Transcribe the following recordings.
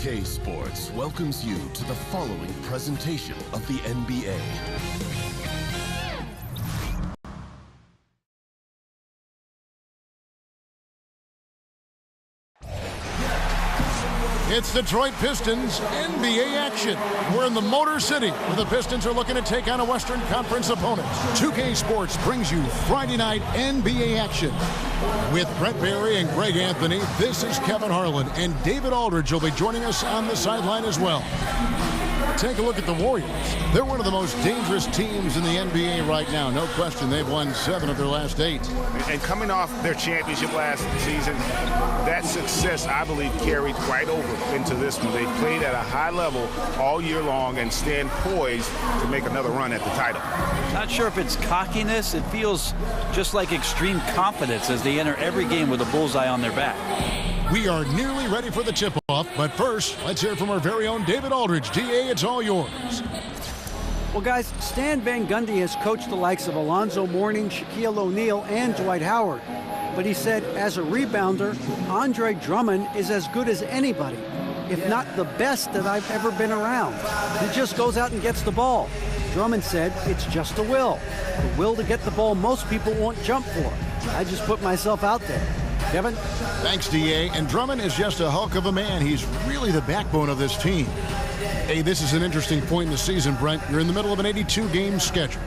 2K Sports welcomes you to the following presentation of the NBA. It's Detroit Pistons NBA action. We're in the Motor City, where the Pistons are looking to take on a Western Conference opponent. 2K Sports brings you Friday night NBA action. With Brett Barry and Greg Anthony, this is Kevin Harlan, and David Aldridge will be joining us on the sideline as well. Take a look at the Warriors. They're one of the most dangerous teams in the NBA right now. No question, they've won 7 of their last 8. And coming off their championship last season, that success, I believe, carried right over into this one. They played at a high level all year long and stand poised to make another run at the title. Not sure if it's cockiness. It feels just like extreme confidence as they enter every game with a bullseye on their back. We are nearly ready for the tip-off, but first, let's hear from our very own David Aldridge. DA, it's all yours. Well, guys, Stan Van Gundy has coached the likes of Alonzo Mourning, Shaquille O'Neal, and Dwight Howard. But he said, as a rebounder, Andre Drummond is as good as anybody, if not the best that I've ever been around. He just goes out and gets the ball. Drummond said it's just a will. The will to get the ball most people won't jump for. I just put myself out there. Kevin? Thanks, DA. And Drummond is just a hulk of a man. He's really the backbone of this team. Hey, this is an interesting point in the season, Brent. You're in the middle of an 82-game schedule.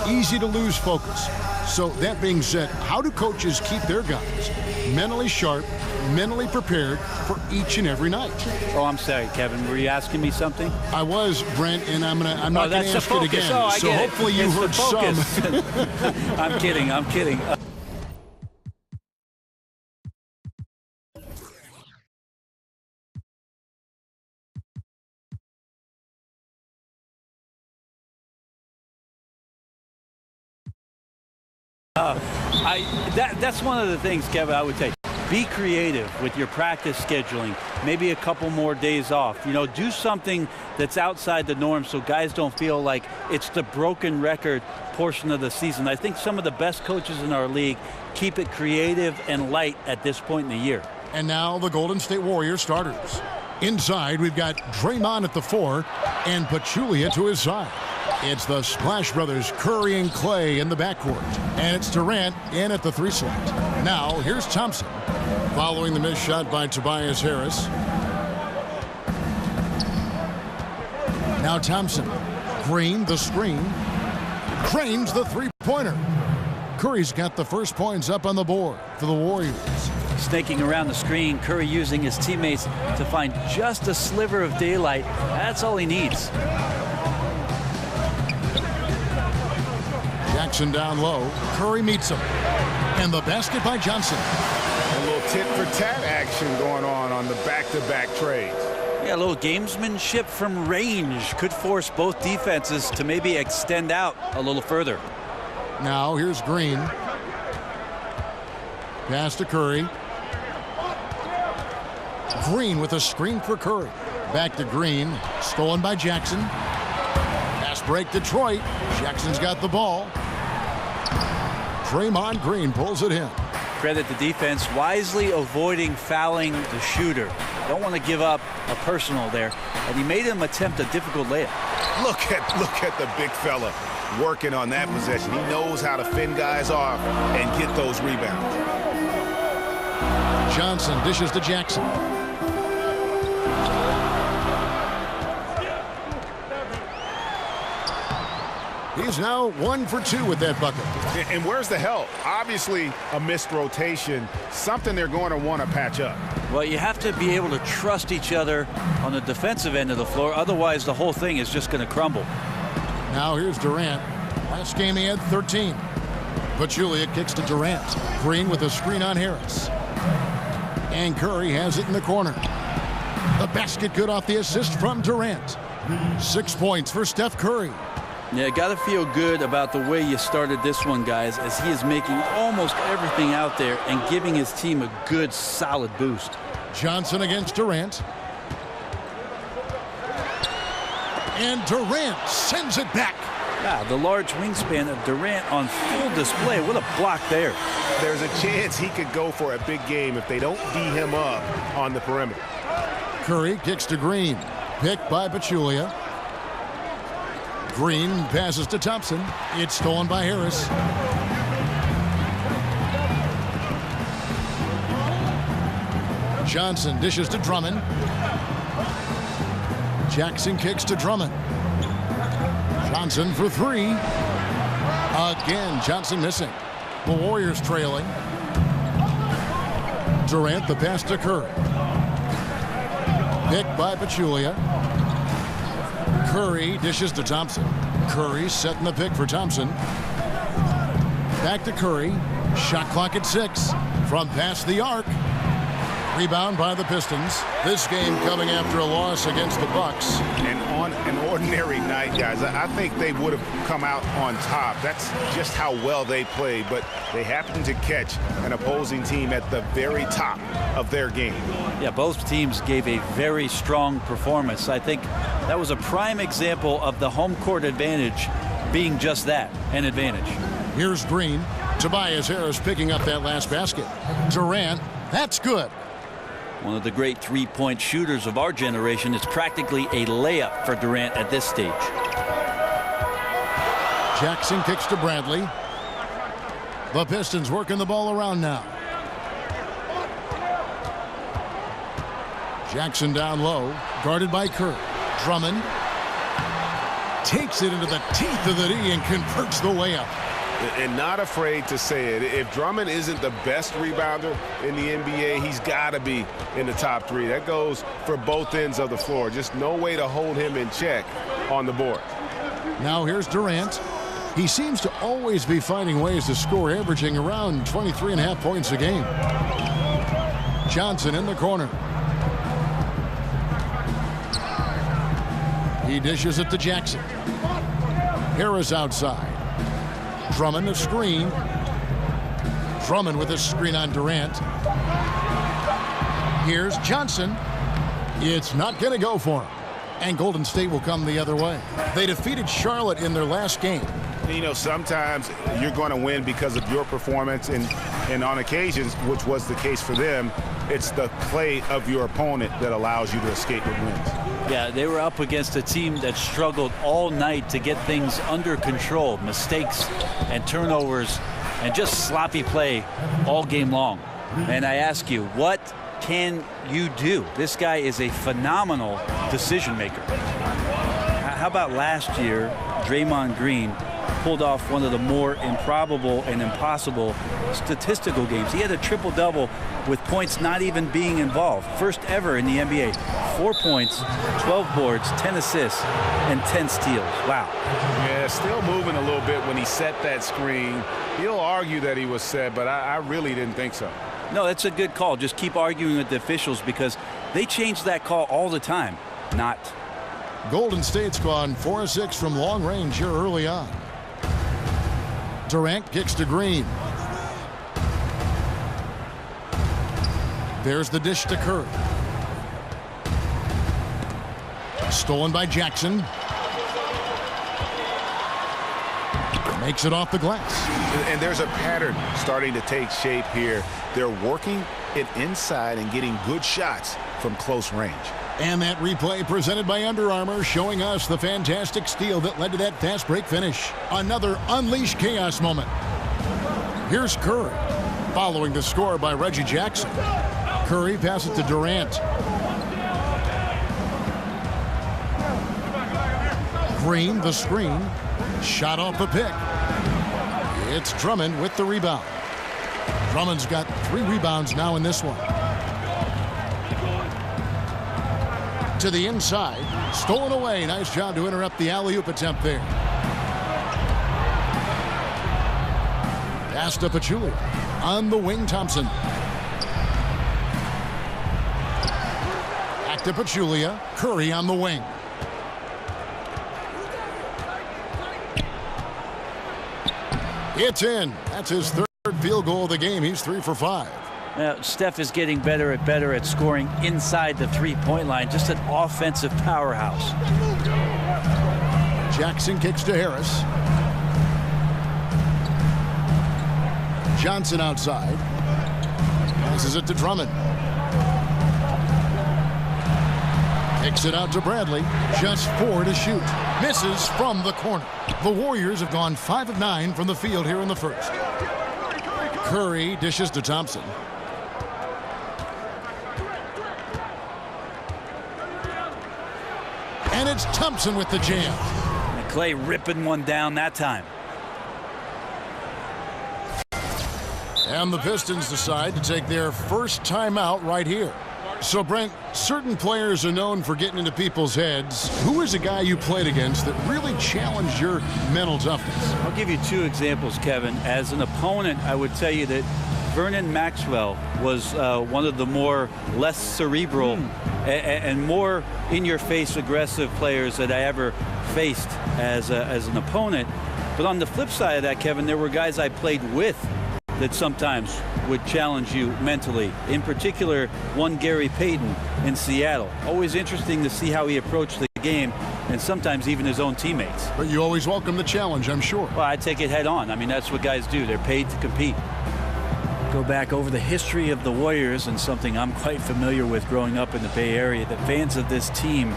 Easy to lose focus. So that being said, how do coaches keep their guys mentally sharp, mentally prepared for each and every night? Oh, I'm sorry, Kevin. Were you asking me something? I was, Brent, and I'm not going to ask it again. Oh, so hopefully you heard some. I'm kidding. That's one of the things, Kevin, I would say. Be creative with your practice scheduling. Maybe a couple more days off. You know, do something that's outside the norm so guys don't feel like it's the broken record portion of the season. I think some of the best coaches in our league keep it creative and light at this point in the year. And now the Golden State Warriors starters. Inside, we've got Draymond at the 4 and Pachulia to his side. It's the Splash Brothers, Curry and Clay in the backcourt. And it's Durant in at the 3 slot. Now, here's Thompson. Following the missed shot by Tobias Harris. Now Thompson. Green, the screen. Cranes the three-pointer. Curry's got the first points up on the board for the Warriors. Snaking around the screen, Curry using his teammates to find just a sliver of daylight. That's all he needs. Jackson down low. Curry meets him. And the basket by Johnson. A little tit-for-tat action going on the back-to-back trades. Yeah, a little gamesmanship from range could force both defenses to maybe extend out a little further. Now here's Green. Pass to Curry. Green with a screen for Curry. Back to Green. Stolen by Jackson. Pass break Detroit. Jackson's got the ball. Draymond Green pulls it in. Credit the defense, wisely avoiding fouling the shooter. Don't want to give up a personal there. And he made him attempt a difficult layup. Look at the big fella working on that possession. He knows how to fend guys off and get those rebounds. Johnson dishes to Jackson. He's now 1 for 2 with that bucket. And where's the help? Obviously a missed rotation, something they're going to want to patch up. Well, you have to be able to trust each other on the defensive end of the floor. Otherwise, the whole thing is just going to crumble. Now here's Durant. Last game he had 13. Pachulia kicks to Durant. Green with a screen on Harris. And Curry has it in the corner. The basket good off the assist from Durant. 6 points for Steph Curry. Yeah, got to feel good about the way you started this one, guys, as he is making almost everything out there and giving his team a good, solid boost. Johnson against Durant. And Durant sends it back. Yeah, the large wingspan of Durant on full display. What a block there. There's a chance he could go for a big game if they don't D him up on the perimeter. Curry kicks to Green. Picked by Pachulia. Green passes to Thompson. It's stolen by Harris. Johnson dishes to Drummond. Jackson kicks to Drummond. Johnson for three. Again, Johnson missing. The Warriors trailing. Durant the pass to Curry. Picked by Pachulia. Curry dishes to Thompson. Curry setting the pick for Thompson. Back to Curry. Shot clock at 6. From past the arc. Rebound by the Pistons. This game coming after a loss against the Bucks. And on an ordinary night, guys, I think they would have come out on top. That's just how well they played, but they happened to catch an opposing team at the very top of their game. Yeah, both teams gave a very strong performance. I think that was a prime example of the home court advantage being just that, an advantage. Here's Green. Tobias Harris picking up that last basket. Durant, that's good. One of the great three-point shooters of our generation. It's practically a layup for Durant at this stage. Jackson kicks to Bradley. The Pistons working the ball around now. Jackson down low, guarded by Curry. Drummond takes it into the teeth of the D and converts the layup. And not afraid to say it. If Drummond isn't the best rebounder in the NBA, he's got to be in the top 3. That goes for both ends of the floor. Just no way to hold him in check on the board. Now here's Durant. He seems to always be finding ways to score, averaging around 23.5 points a game. Johnson in the corner. He dishes it to Jackson. Harris outside. Drummond a screen. Drummond with a screen on Durant. Here's Johnson. It's not going to go for him. And Golden State will come the other way. They defeated Charlotte in their last game. You know, sometimes you're going to win because of your performance, and on occasions, which was the case for them, it's the play of your opponent that allows you to escape with wins. Yeah, they were up against a team that struggled all night to get things under control. Mistakes and turnovers and just sloppy play all game long. And I ask you, what can you do? This guy is a phenomenal decision maker. How about last year, Draymond Green pulled off one of the more improbable and impossible statistical games. He had a triple-double with points not even being involved. First ever in the NBA. 4 points, 12 boards, 10 assists, and 10 steals. Wow. Yeah, still moving a little bit when he set that screen. He'll argue that he was set, but I really didn't think so. No, that's a good call. Just keep arguing with the officials because they change that call all the time. Not. Golden State's gone 4-6 from long range here early on. Durant kicks to Green. There's the dish to Curry. Stolen by Jackson. Makes it off the glass. And there's a pattern starting to take shape here. They're working it inside and getting good shots from close range. And that replay presented by Under Armour, showing us the fantastic steal that led to that fast break finish. Another unleash chaos moment. Here's Curry, following the score by Reggie Jackson. Curry passes to Durant. Green, the screen. Shot off the pick. It's Drummond with the rebound. Drummond's got 3 rebounds now in this one. To the inside. Stolen away. Nice job to interrupt the alley-oop attempt there. Pass to Pachulia. On the wing, Thompson. Back to Pachulia. Curry on the wing. It's in. That's his 3rd field goal of the game. He's 3 for 5. Steph is getting better at scoring inside the three-point line. Just an offensive powerhouse. Jackson kicks to Harris. Johnson outside. Passes it to Drummond. Kicks it out to Bradley. Just 4 to shoot. Misses from the corner. The Warriors have gone 5 of 9 from the field here in the first. Curry dishes to Thompson. And it's Thompson with the jam. And Clay ripping one down that time. And the Pistons decide to take their first timeout right here. So, Brent, certain players are known for getting into people's heads. Who is a guy you played against that really challenged your mental toughness? I'll give you 2 examples, Kevin. As an opponent, I would tell you that Vernon Maxwell was one of the less cerebral and more in-your-face aggressive players that I ever faced as an opponent. But on the flip side of that, Kevin, there were guys I played with that sometimes would challenge you mentally. In particular, one Gary Payton in Seattle. Always interesting to see how he approached the game, and sometimes even his own teammates. But you always welcome the challenge, I'm sure. Well, I take it head on. I mean, that's what guys do. They're paid to compete. Go back over the history of the Warriors, and something I'm quite familiar with growing up in the Bay Area. The fans of this team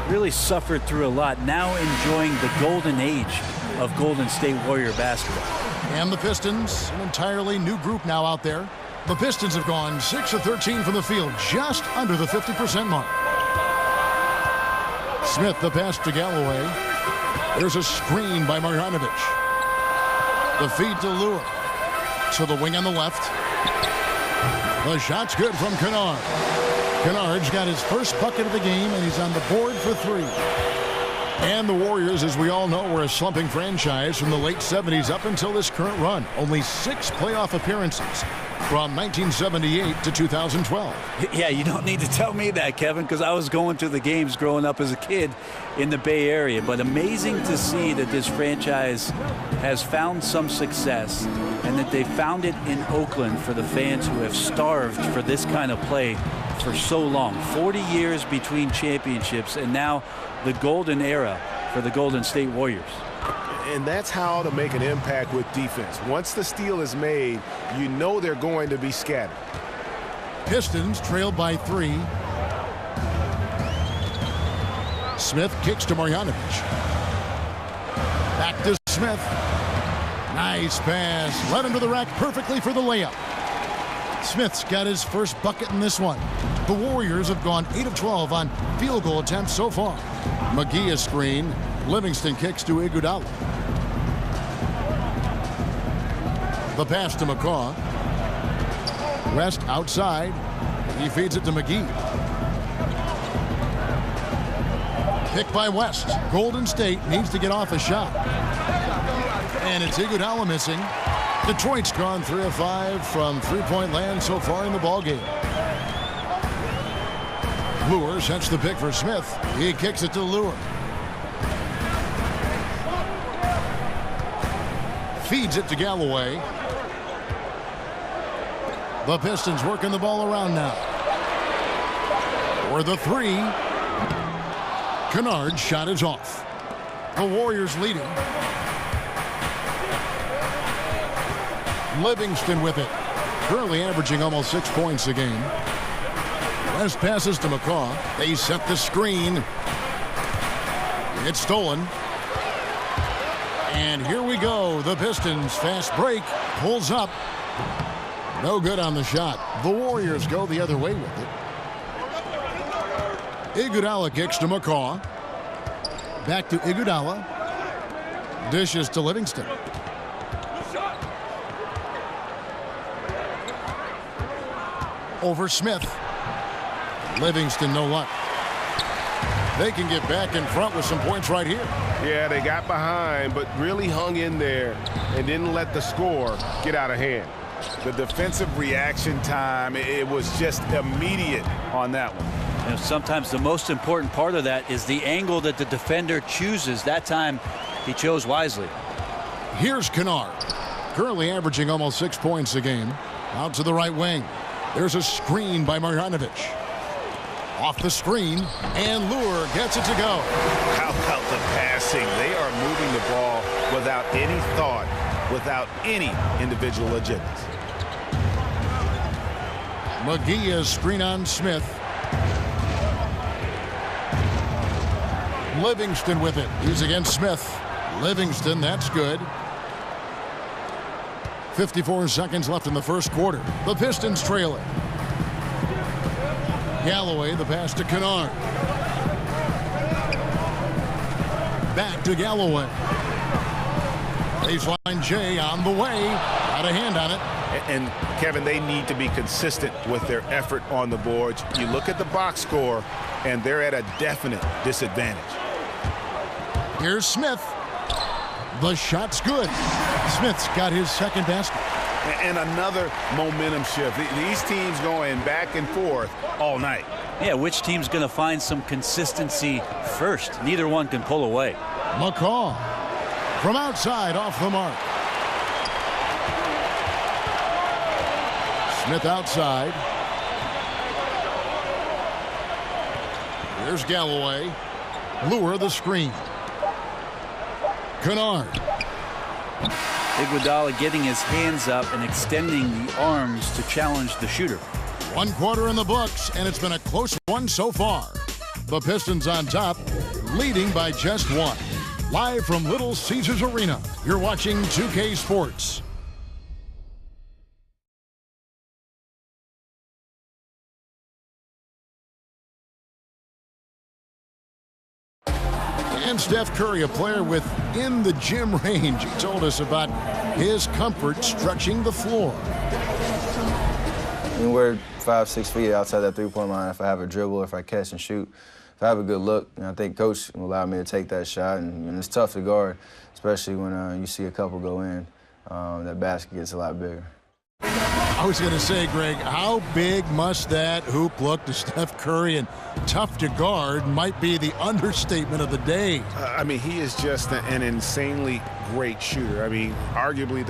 really suffered through a lot, now enjoying the golden age of Golden State Warrior basketball. And the Pistons, an entirely new group now out there. The Pistons have gone 6 of 13 from the field, just under the 50% mark. Smith, the pass to Galloway. There's a screen by Marjanovic. The feed to Lure. To the wing on the left. The shot's good from Kennard. Kennard's got his first bucket of the game, and he's on the board for 3. And the Warriors, as we all know, were a slumping franchise from the late 70s up until this current run. Only 6 playoff appearances from 1978 to 2012. Yeah, you don't need to tell me that, Kevin, because I was going to the games growing up as a kid in the Bay Area. But amazing to see that this franchise has found some success and that they found it in Oakland for the fans who have starved for this kind of play for so long. 40 years between championships, and now the golden era for the Golden State Warriors. And that's how to make an impact with defense. Once the steal is made, you know they're going to be scattered. Pistons trailed by 3. Smith kicks to Marjanovic. Back to Smith. Nice pass. Led him to the rack perfectly for the layup. Smith's got his first bucket in this one. The Warriors have gone 8 of 12 on field goal attempts so far. McGee a screen. Livingston kicks to Iguodala. The pass to McCaw. West outside. He feeds it to McGee. Pick by West. Golden State needs to get off a shot. And it's Iguodala missing. Detroit's gone 3 of 5 from three-point land so far in the ballgame. Lure sets the pick for Smith. He kicks it to Lure. Feeds it to Galloway. The Pistons working the ball around now. For the 3. Kennard's shot is off. The Warriors leading. Livingston with it. Currently averaging almost 6 points a game. West passes to McCaw. They set the screen. It's stolen. And here we go. The Pistons fast break. Pulls up. No good on the shot. The Warriors go the other way with it. Iguodala kicks to McCaw. Back to Iguodala. Dishes to Livingston. Over Smith. Livingston, no luck. They can get back in front with some points right here. Yeah, they got behind, but really hung in there and didn't let the score get out of hand. The defensive reaction time, it was just immediate on that one. You know, sometimes the most important part of that is the angle that the defender chooses. That time, he chose wisely. Here's Kennard. Currently averaging almost 6 points a game. Out to the right wing. There's a screen by Marjanovic. Off the screen, and Lure gets it to go. How about the passing? They are moving the ball without any thought, without any individual agendas. McGee is screen on Smith. Livingston with it. He's against Smith. Livingston, that's good. 54 seconds left in the first quarter. The Pistons trail it. Galloway, the pass to Kennard. Back to Galloway. Baseline J on the way. Got a hand on it. And Kevin, they need to be consistent with their effort on the boards. You look at the box score, and they're at a definite disadvantage. Here's Smith. The shot's good. Smith's got his second basket. And another momentum shift. These teams going back and forth all night. Yeah, which team's going to find some consistency first? Neither one can pull away. McCaw from outside off the mark. Smith outside. Here's Galloway. Lure the screen. Kennard. Iguodala getting his hands up and extending the arms to challenge the shooter. 1 quarter in the books, and it's been a close one so far. The Pistons on top, leading by just 1. Live from Little Caesars Arena, you're watching 2K Sports. And Steph Curry, a player within the gym range. He told us about his comfort stretching the floor. We're 5-6 feet outside that three-point line. If I have a dribble, if I catch and shoot, if I have a good look, I think Coach will allow me to take that shot. And it's tough to guard, especially when you see a couple go in. That basket gets a lot bigger. I was going to say, Greg, how big must that hoop look to Steph Curry? And tough to guard might be the understatement of the day. I mean, he is just an insanely great shooter. I mean, arguably,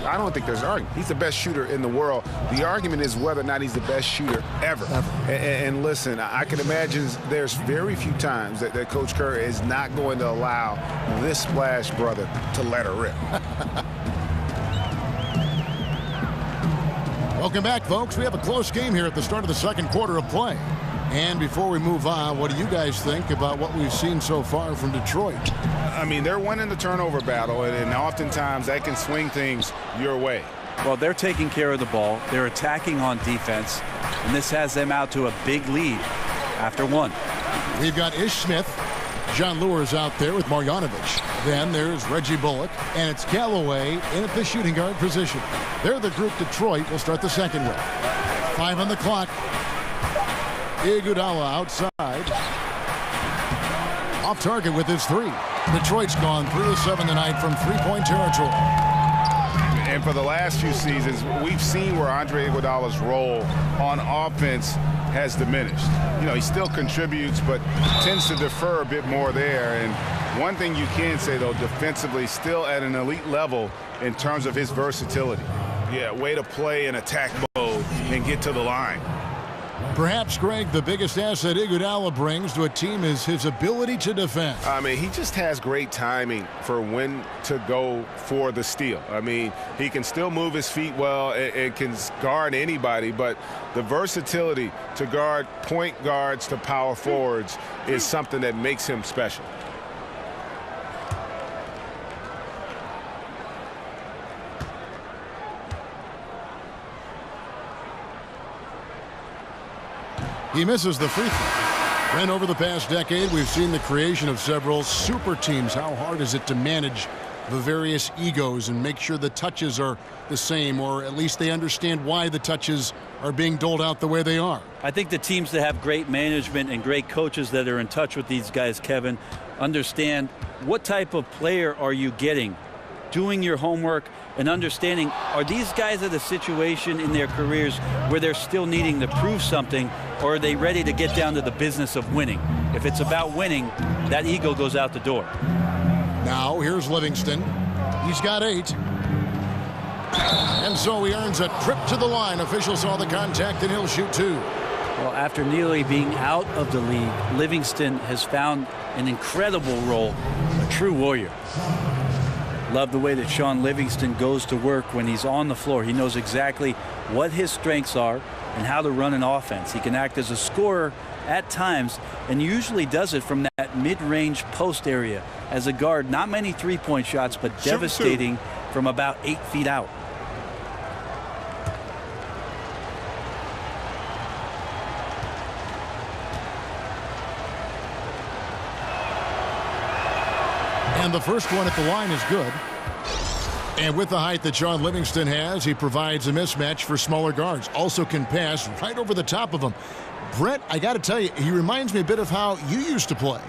I don't think there's an argument. He's the best shooter in the world. The argument is whether or not he's the best shooter ever. And listen, I can imagine there's very few times that Coach Curry is not going to allow this splash brother to let her rip. Welcome back, folks. We have a close game here at the start of the second quarter of play. And before we move on, what do you guys think about what we've seen so far from Detroit? I mean, they're winning the turnover battle, and oftentimes that can swing things your way. Well, they're taking care of the ball. They're attacking on defense, and this has them out to a big lead after 1. We've got Ish Smith. John Lure's out there with Marjanovic. Then there's Reggie Bullock, and it's Galloway in at the shooting guard position. They're the group Detroit will start the second with. 5 on the clock. Iguodala outside. Off target with his 3. Detroit's gone 3 of 7 tonight from three-point territory. And for the last few seasons, we've seen where Andre Iguodala's role on offense has diminished. You know, he still contributes, but tends to defer a bit more there. And one thing you can say, though, defensively, still at an elite level in terms of his versatility. Yeah, way to play in attack mode and get to the line. Perhaps, Greg, the biggest asset Iguodala brings to a team is his ability to defend. I mean, he just has great timing for when to go for the steal. I mean, he can still move his feet well and can guard anybody, but the versatility to guard point guards to power forwards is something that makes him special. He misses the free throw. And over the past decade, we've seen the creation of several super teams. How hard is it to manage the various egos and make sure the touches are the same, or at least they understand why the touches are being doled out the way they are? I think the teams that have great management and great coaches that are in touch with these guys, Kevin, understand what type of player are you getting, doing your homework, and understanding, are these guys at a situation in their careers where they're still needing to prove something, or are they ready to get down to the business of winning? If it's about winning, that ego goes out the door. Now here's Livingston. He's got 8. And so he earns a trip to the line. Officials saw the contact, and he'll shoot 2. Well, after nearly being out of the league, Livingston has found an incredible role, a true warrior. Love the way that Sean Livingston goes to work when he's on the floor. He knows exactly what his strengths are and how to run an offense. He can act as a scorer at times, and usually does it from that mid-range post area. As a guard, not many three-point shots, but devastating from about 8 feet out. And the first one at the line is good. And with the height that Sean Livingston has, he provides a mismatch for smaller guards. Also can pass right over the top of them. Brett, I got to tell you, he reminds me a bit of how you used to play.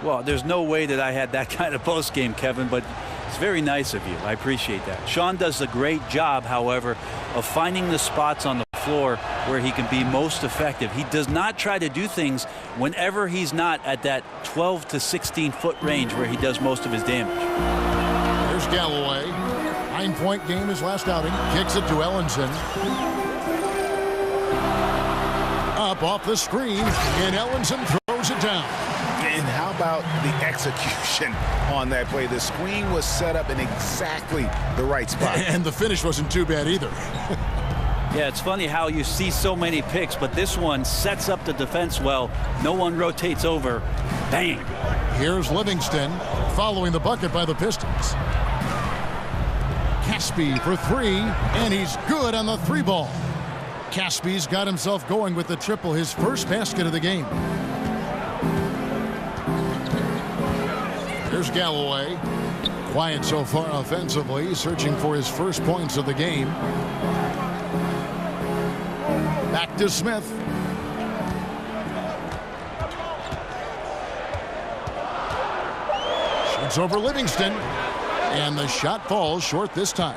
Well, there's no way that I had that kind of post game, Kevin, but it's very nice of you. I appreciate that. Sean does a great job, however, of finding the spots on the floor where he can be most effective. He does not try to do things whenever he's not at that 12 to 16 foot range where he does most of his damage. There's Galloway. 9-point game his last outing. Kicks it to Ellenson. Up off the screen, and Ellenson throws it down. And how about the execution on that play? The screen was set up in exactly the right spot. And the finish wasn't too bad either. Yeah, it's funny how you see so many picks, but this one sets up the defense well. No one rotates over. Bang. Here's Livingston following the bucket by the Pistons. Caspi for three, and he's good on the three ball. Caspi's got himself going with the triple, his first basket of the game. Here's Galloway. Quiet so far offensively, searching for his first points of the game. Back to Smith. Shoots over Livingston. And the shot falls short this time.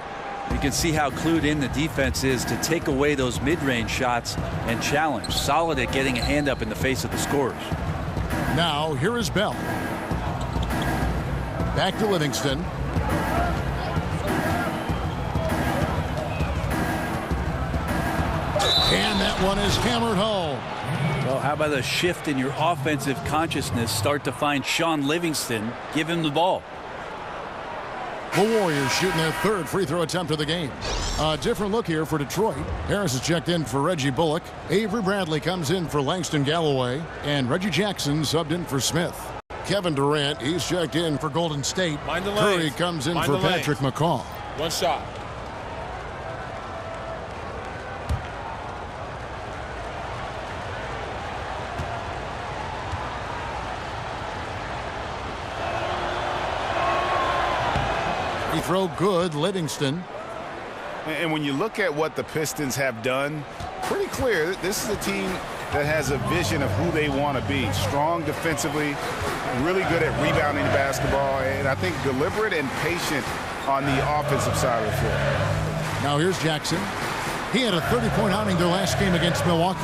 You can see how clued in the defense is to take away those mid-range shots and challenge. Solid at getting a hand up in the face of the scorers. Now here is Bell. Back to Livingston. And that one is hammered home. Well, how about a shift in your offensive consciousness? Start to find Sean Livingston. Give him the ball. The Warriors shooting their third free throw attempt of the game. A different look here for Detroit. Harris is checked in for Reggie Bullock. Avery Bradley comes in for Langston Galloway. And Reggie Jackson subbed in for Smith. Kevin Durant, he's checked in for Golden State. Curry comes in for Patrick McCaw. One shot. Free throw good, Livingston. And when you look at what the Pistons have done, pretty clear this is a team that has a vision of who they want to be. Strong defensively, really good at rebounding the basketball, and I think deliberate and patient on the offensive side of the floor. Now here's Jackson. He had a 30-point outing their last game against Milwaukee.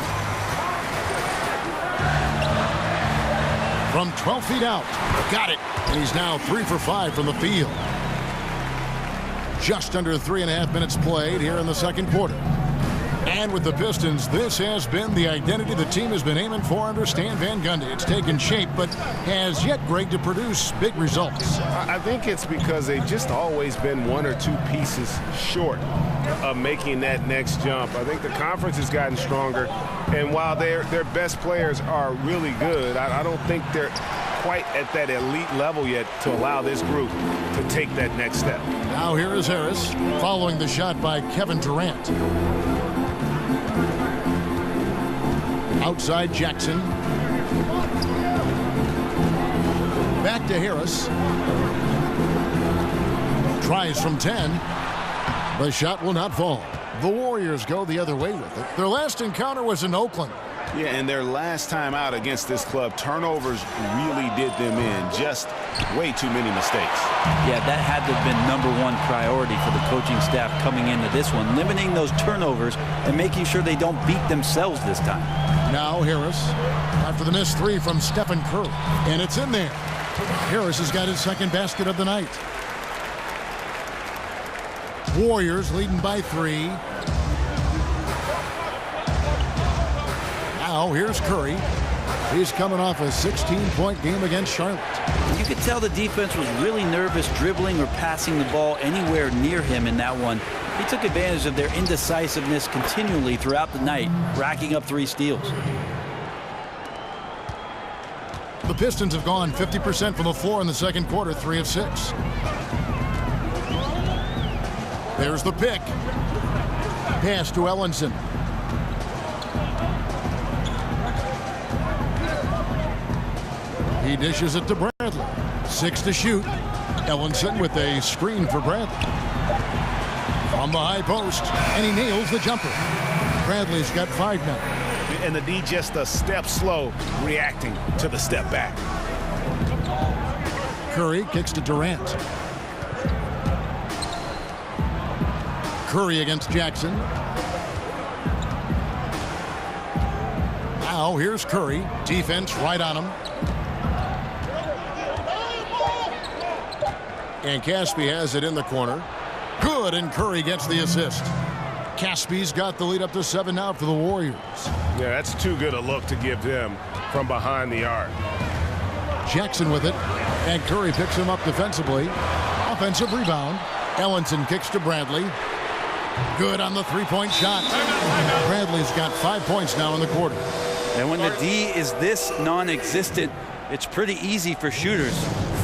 From 12 feet out. Got it. And he's now 3 for 5 from the field. Just under 3.5 minutes played here in the second quarter. And with the Pistons, this has been the identity the team has been aiming for under Stan Van Gundy. It's taken shape, but has yet, Greg, to produce big results. I think it's because they've just always been one or two pieces short of making that next jump. I think the conference has gotten stronger, and while their best players are really good, I don't think they're quite at that elite level yet to allow this group to take that next step. Now here is Harris following the shot by Kevin Durant. Outside Jackson. Back to Harris. Tries from 10. The shot will not fall. The Warriors go the other way with it. Their last encounter was in Oakland. Yeah, and their last time out against this club, turnovers really did them in. Just way too many mistakes. Yeah, that had to have been #1 priority for the coaching staff coming into this one, limiting those turnovers and making sure they don't beat themselves this time. Now Harris, after the missed three from Stephen Curry, and it's in there. Harris has got his second basket of the night. Warriors leading by 3. Now here's Curry. He's coming off a 16-point game against Charlotte. You could tell the defense was really nervous dribbling or passing the ball anywhere near him in that one. He took advantage of their indecisiveness continually throughout the night, racking up 3 steals. The Pistons have gone 50% from the floor in the second quarter, 3 of 6. There's the pick. Pass to Ellenson. He dishes it to Bradley. 6 to shoot. Ellenson with a screen for Bradley. From the high post, and he nails the jumper. Bradley's got 5 now. And the D just a step slow, reacting to the step back. Curry kicks to Durant. Curry against Jackson. Now here's Curry. Defense right on him. And Caspi has it in the corner. Good, and Curry gets the assist. Caspi's got the lead up to 7 now for the Warriors. Yeah, that's too good a look to give them from behind the arc. Jackson with it, and Curry picks him up defensively. Offensive rebound. Ellenson kicks to Bradley. Good on the three-point shot. Bradley's got 5 points now in the quarter. And when the D is this non-existent, it's pretty easy for shooters.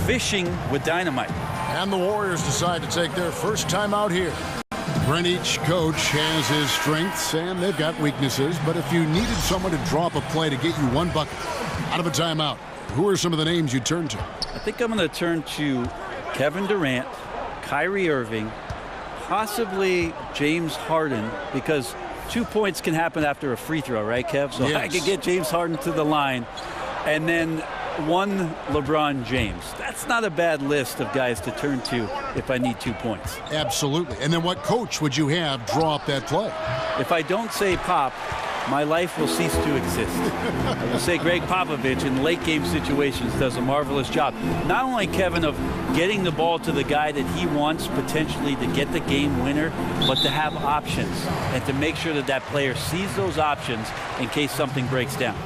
Fishing with dynamite. And the Warriors decide to take their first time out here. Greenwich coach has his strengths and they've got weaknesses, but if you needed someone to draw up a play to get you 1 bucket out of a timeout, who are some of the names you turn to? I think I'm going to turn to Kevin Durant, Kyrie Irving, possibly James Harden, because 2 points can happen after a free throw, right, Kev? So yes. I could get James Harden to the line, and then 1 LeBron James. That's not a bad list of guys to turn to if I need 2 points. Absolutely. And then what coach would you have draw up that play? If I don't say Pop, my life will cease to exist. I will say Greg Popovich in late game situations does a marvelous job. Not only, Kevin, of getting the ball to the guy that he wants potentially to get the game winner, but to have options and to make sure that that player sees those options in case something breaks down.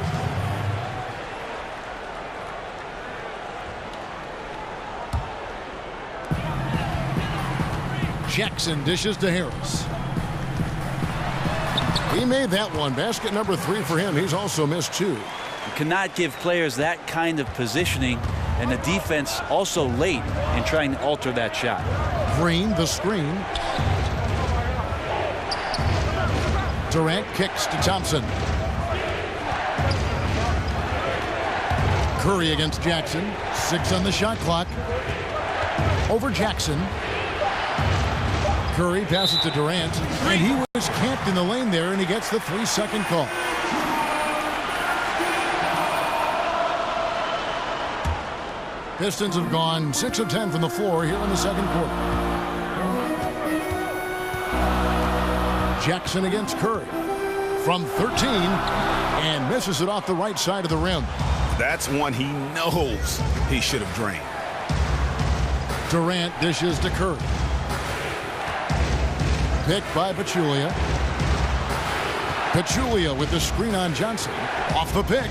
Jackson dishes to Harris. He made that one. Basket number 3 for him. He's also missed 2. You cannot give players that kind of positioning, and the defense also late in trying to alter that shot. Green, the screen. Durant kicks to Thompson. Curry against Jackson. 6 on the shot clock. Over Jackson. Curry passes to Durant, and he was camped in the lane there, and he gets the 3-second call. Pistons have gone 6 of 10 from the floor here in the second quarter. Jackson against Curry from 13 and misses it off the right side of the rim. That's one he knows he should have drained. Durant dishes to Curry. Picked by Pachulia. Pachulia with the screen on Johnson. Off the pick.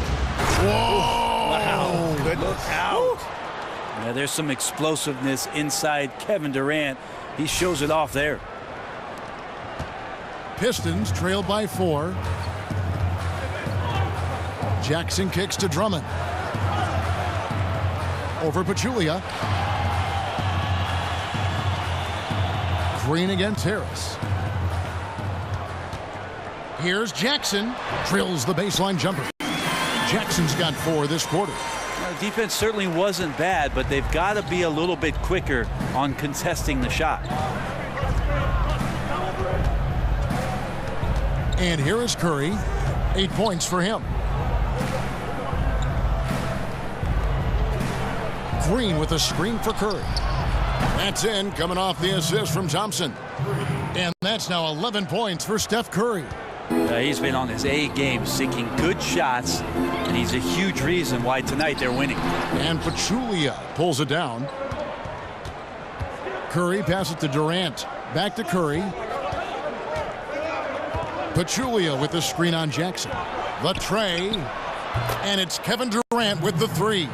Whoa! Wow. Good look out. Yeah, there's some explosiveness inside Kevin Durant. He shows it off there. Pistons trail by 4. Jackson kicks to Drummond. Over Pachulia. Green against Harris. Here's Jackson. Drills the baseline jumper. Jackson's got 4 this quarter. Now, defense certainly wasn't bad, but they've got to be a little bit quicker on contesting the shot. And here is Curry. 8 points for him. Green with a screen for Curry. That's in, coming off the assist from Thompson. And that's now 11 points for Steph Curry. He's been on his A game, sinking good shots, and he's a huge reason why tonight they're winning. And Pachulia pulls it down. Curry passes to Durant. Back to Curry. Pachulia with the screen on Jackson. The tray. And it's Kevin Durant with the 3.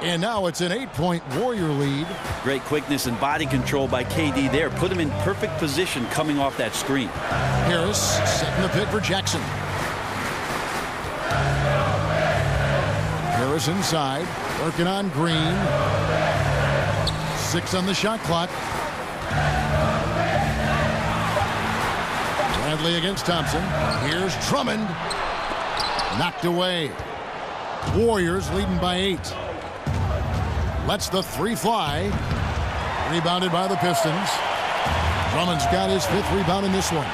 And now it's an 8-point Warrior lead. Great quickness and body control by KD there. Put him in perfect position coming off that screen. Harris setting the pick for Jackson. Harris inside, working on Green. 6 on the shot clock. Bradley against Thompson. Here's Drummond. Knocked away. Warriors leading by 8. Lets the 3 fly. Rebounded by the Pistons. Drummond's got his 5th rebound in this one.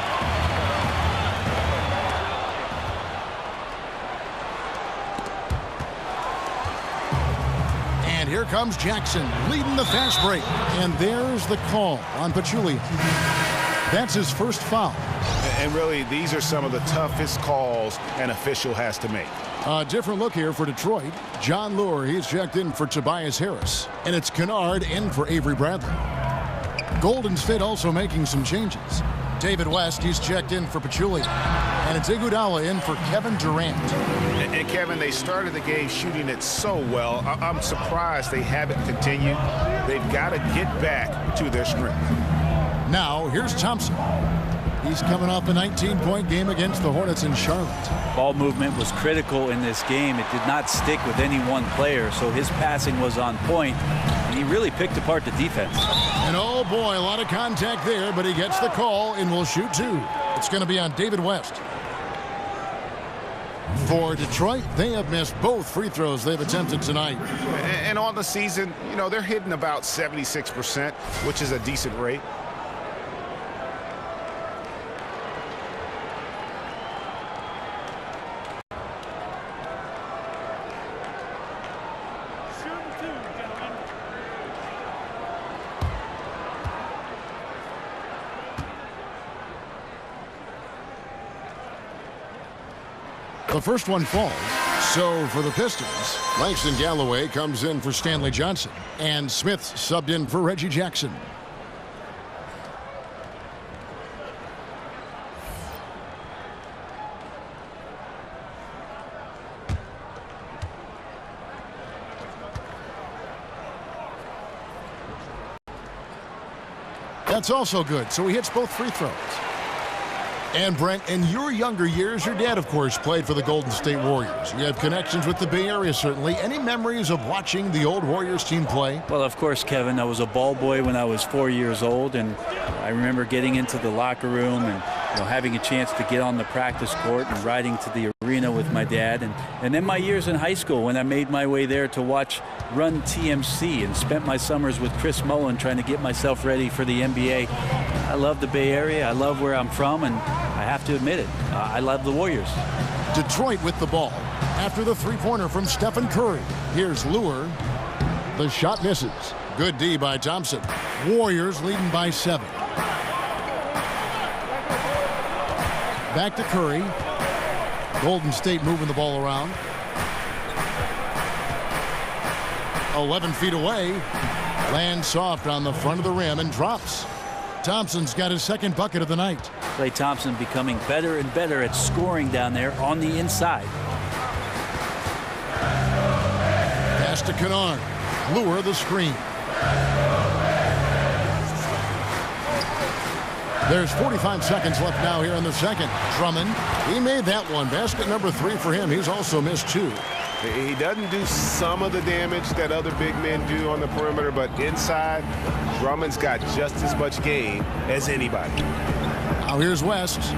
And here comes Jackson leading the fast break. And there's the call on Pachulia. That's his first foul. And really, these are some of the toughest calls an official has to make. A different look here for Detroit. John Lure, he's checked in for Tobias Harris. And it's Kennard in for Avery Bradley. Golden State also making some changes. David West, he's checked in for Pachulia. And it's Iguodala in for Kevin Durant. And Kevin, they started the game shooting it so well. I'm surprised they haven't continued. They've got to get back to their strength. Now, here's Thompson. He's coming off a 19-point game against the Hornets in Charlotte. Ball movement was critical in this game. It did not stick with any one player, so his passing was on point, and he really picked apart the defense. And oh boy, a lot of contact there, but he gets the call and will shoot 2. It's going to be on David West. For Detroit, they have missed both free throws they've attempted tonight. And on the season, you know, they're hitting about 76%, which is a decent rate. The first one falls. So for the Pistons, Langston Galloway comes in for Stanley Johnson. And Smith subbed in for Reggie Jackson. That's also good. So he hits both free throws. And Brent, in your younger years, your dad, of course, played for the Golden State Warriors. You have connections with the Bay Area, certainly. Any memories of watching the old Warriors team play? Well, of course, Kevin. I was a ball boy when I was 4 years old, and I remember getting into the locker room and having a chance to get on the practice court and riding to the arena with my dad. And then my years in high school when I made my way there to watch Run TMC and spent my summers with Chris Mullin trying to get myself ready for the NBA. I love the Bay Area. I love where I'm from, and I have to admit it, I love the Warriors. Detroit with the ball. After the three-pointer from Stephen Curry. Here's Lure. The shot misses. Good D by Thompson. Warriors leading by 7. Back to Curry. Golden State moving the ball around. 11 feet away. Lands soft on the front of the rim and drops. Thompson's got his second bucket of the night. Klay Thompson becoming better and better at scoring down there on the inside. Pass to Kennard. Lure the screen. There's 45 seconds left now here in the second. Drummond, he made that one. Basket number 3 for him. He's also missed 2. He doesn't do some of the damage that other big men do on the perimeter, but inside, Drummond's got just as much game as anybody. Now here's West.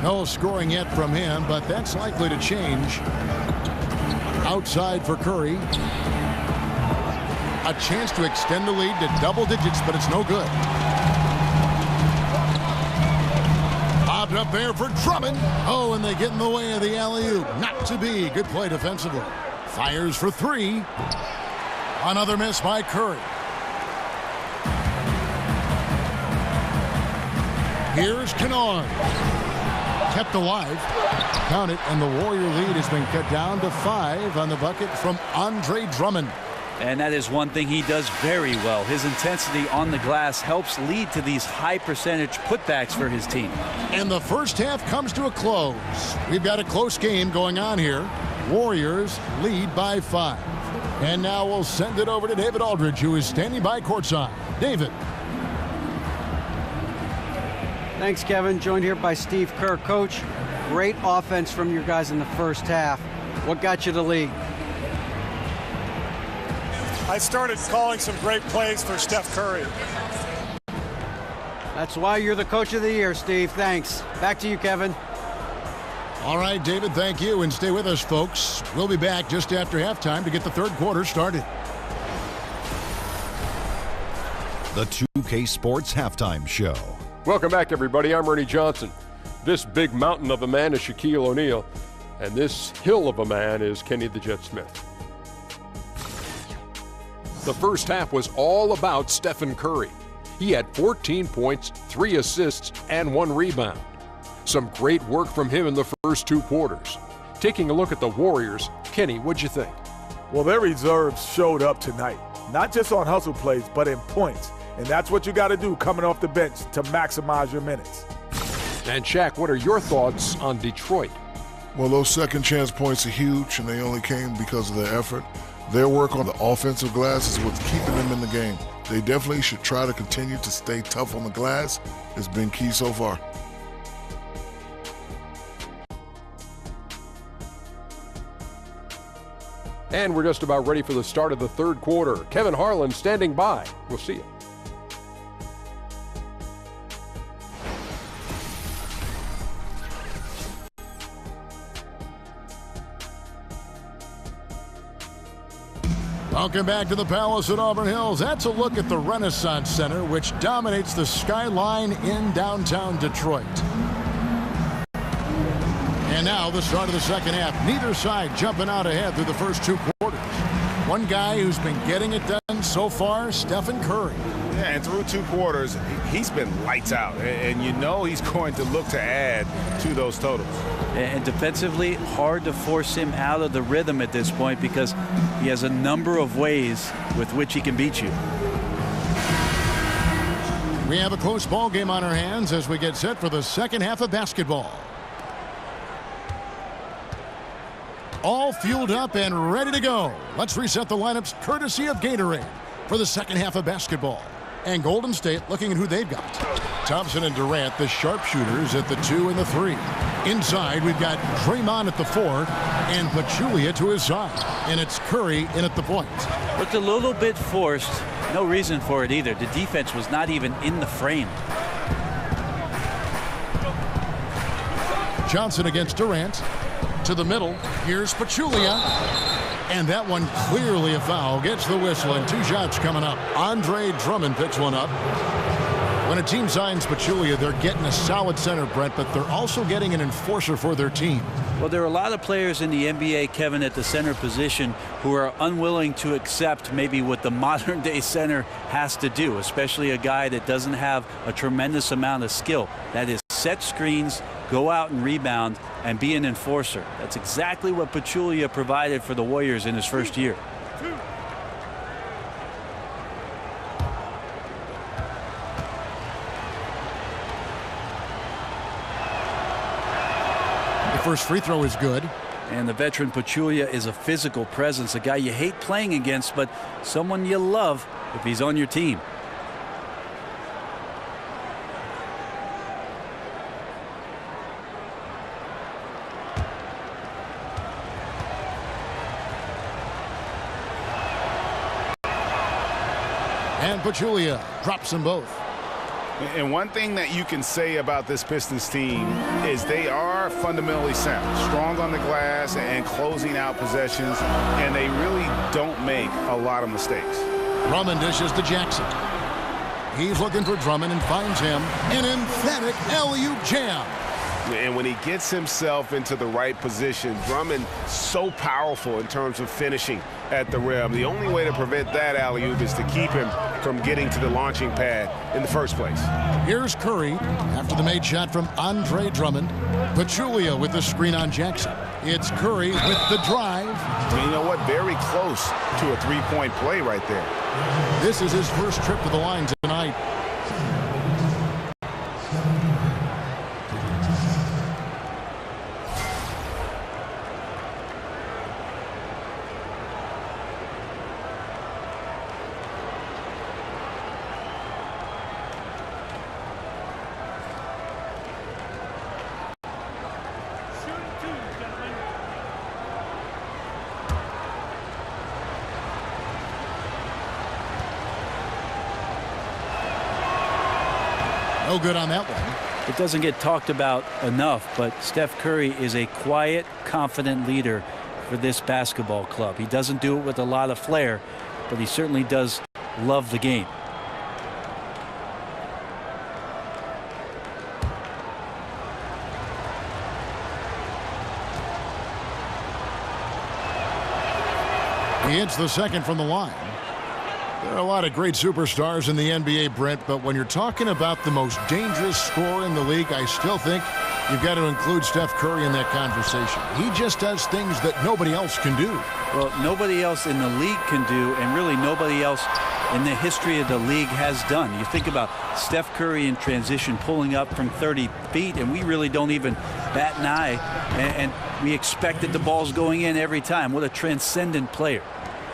No scoring yet from him, but that's likely to change. Outside for Curry. A chance to extend the lead to double digits, but it's no good. Bobbed up there for Drummond. Oh, and they get in the way of the alley-oop. Not to be. Good play defensively. Fires for 3. Another miss by Curry. Here's Kennard. Kept alive. Count it, and the Warrior lead has been cut down to 5 on the bucket from Andre Drummond. And that is one thing he does very well. His intensity on the glass helps lead to these high percentage putbacks for his team. And the first half comes to a close. We've got a close game going on here. Warriors lead by 5. And now we'll send it over to David Aldridge, who is standing by courtside. David. Thanks, Kevin. Joined here by Steve Kerr. Coach, great offense from your guys in the first half. What got you the lead? I started calling some great plays for Steph Curry. That's why you're the coach of the year, Steve. Thanks. Back to you, Kevin. All right, David, thank you. And stay with us, folks. We'll be back just after halftime to get the third quarter started. The 2K Sports Halftime Show. Welcome back, everybody. I'm Ernie Johnson. This big mountain of a man is Shaquille O'Neal, and this hill of a man is Kenny the Jet Smith. The first half was all about Stephen Curry. He had 14 points, 3 assists, and 1 rebound. Some great work from him in the first 2 quarters. Taking a look at the Warriors, Kenny, what'd you think? Well, their reserves showed up tonight, not just on hustle plays, but in points. And that's what you got to do coming off the bench to maximize your minutes. And Shaq, what are your thoughts on Detroit? Well, those second chance points are huge, and they only came because of their effort. Their work on the offensive glass is what's keeping them in the game. They definitely should try to continue to stay tough on the glass. It's been key so far. And we're just about ready for the start of the third quarter. Kevin Harlan standing by. We'll see you. Welcome back to the Palace at Auburn Hills. That's a look at the Renaissance Center, which dominates the skyline in downtown Detroit. And now the start of the second half. Neither side jumping out ahead through the first 2 quarters. One guy who's been getting it done so far, Stephen Curry. Yeah, and through 2 quarters, he's been lights out. And you know he's going to look to add to those totals. And defensively, hard to force him out of the rhythm at this point because he has a number of ways with which he can beat you. We have a close ball game on our hands as we get set for the second half of basketball. All fueled up and ready to go. Let's reset the lineups courtesy of Gatorade for the second half of basketball. And Golden State looking at who they've got. Thompson and Durant, the sharpshooters at the 2 and the 3. Inside, we've got Draymond at the 4 and Pachulia to his side. And it's Curry in at the point. Looked a little bit forced. No reason for it either. The defense was not even in the frame. Johnson against Durant. To the middle. Here's Pachulia. And that one clearly a foul. Gets the whistle and 2 shots coming up. Andre Drummond picks one up. When a team signs Pachulia, they're getting a solid center, Brent, but they're also getting an enforcer for their team. Well, there are a lot of players in the NBA, Kevin, at the center position who are unwilling to accept maybe what the modern day center has to do, especially a guy that doesn't have a tremendous amount of skill. That is set screens, go out and rebound, and be an enforcer. That's exactly what Pachulia provided for the Warriors in his first year. The first free throw is good. And the veteran Pachulia is a physical presence, a guy you hate playing against, but someone you love if he's on your team. And Pachulia drops them both. And one thing that you can say about this Pistons team is they are fundamentally sound, strong on the glass and closing out possessions, and they really don't make a lot of mistakes. Drummond dishes to Jackson. He's looking for Drummond and finds him. An emphatic alley-oop jam. And when he gets himself into the right position, Drummond so powerful in terms of finishing at the rim. The only way to prevent that alley-oop is to keep him from getting to the launching pad in the first place. Here's Curry after the made shot from Andre Drummond. Pachulia with the screen on Jackson. It's Curry with the drive. And you know what? Very close to a three-point play right there. This is his first trip to the line tonight. No good on that one. It doesn't get talked about enough, but Steph Curry is a quiet, confident leader for this basketball club. He doesn't do it with a lot of flair, but he certainly does love the game. He hits the second from the line. There are a lot of great superstars in the NBA, Brent, but when you're talking about the most dangerous scorer in the league, I still think you've got to include Steph Curry in that conversation. He just does things that nobody else can do. Well, nobody else in the league can do, and really nobody else in the history of the league has done. You think about Steph Curry in transition pulling up from 30 feet, and we really don't even bat an eye, and we expect that the ball's going in every time. What a transcendent player.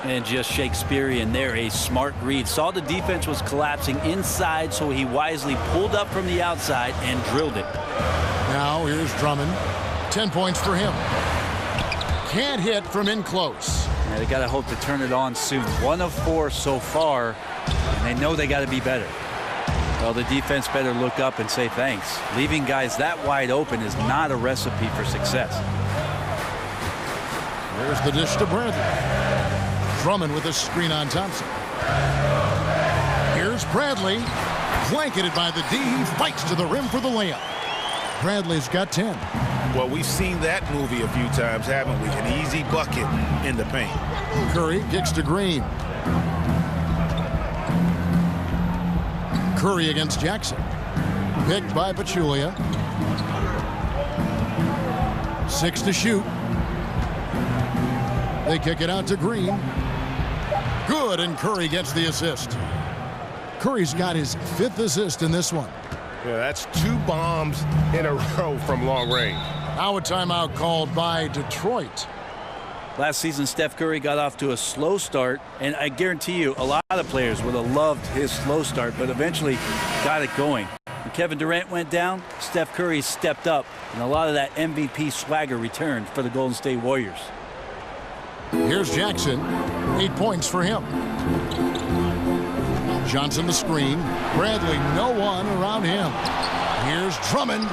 And just Shakespearean there, a smart read. Saw the defense was collapsing inside, so he wisely pulled up from the outside and drilled it. Now here's Drummond. 10 points for him. Can't hit from in close. Yeah, they got to hope to turn it on soon. 1 of 4 so far, and they know they got to be better. Well, the defense better look up and say thanks. Leaving guys that wide open is not a recipe for success. There's the dish to Bradley. Drummond with a screen on Thompson. Here's Bradley. Blanketed by the D. He fights to the rim for the layup. Bradley's got 10. Well, we've seen that movie a few times, haven't we? An easy bucket in the paint. Curry kicks to Green. Curry against Jackson. Picked by Pachulia. 6 to shoot. They kick it out to Green. Good, and Curry gets the assist. Curry's got his 5th assist in this one. Yeah, that's 2 bombs in a row from long range. Now a timeout called by Detroit. Last season, Steph Curry got off to a slow start, and I guarantee you a lot of players would have loved his slow start, but eventually got it going. When Kevin Durant went down, Steph Curry stepped up, and a lot of that MVP swagger returned for the Golden State Warriors. Here's Jackson. 8 points for him. Johnson the screen. Bradley, no one around him. Here's Drummond.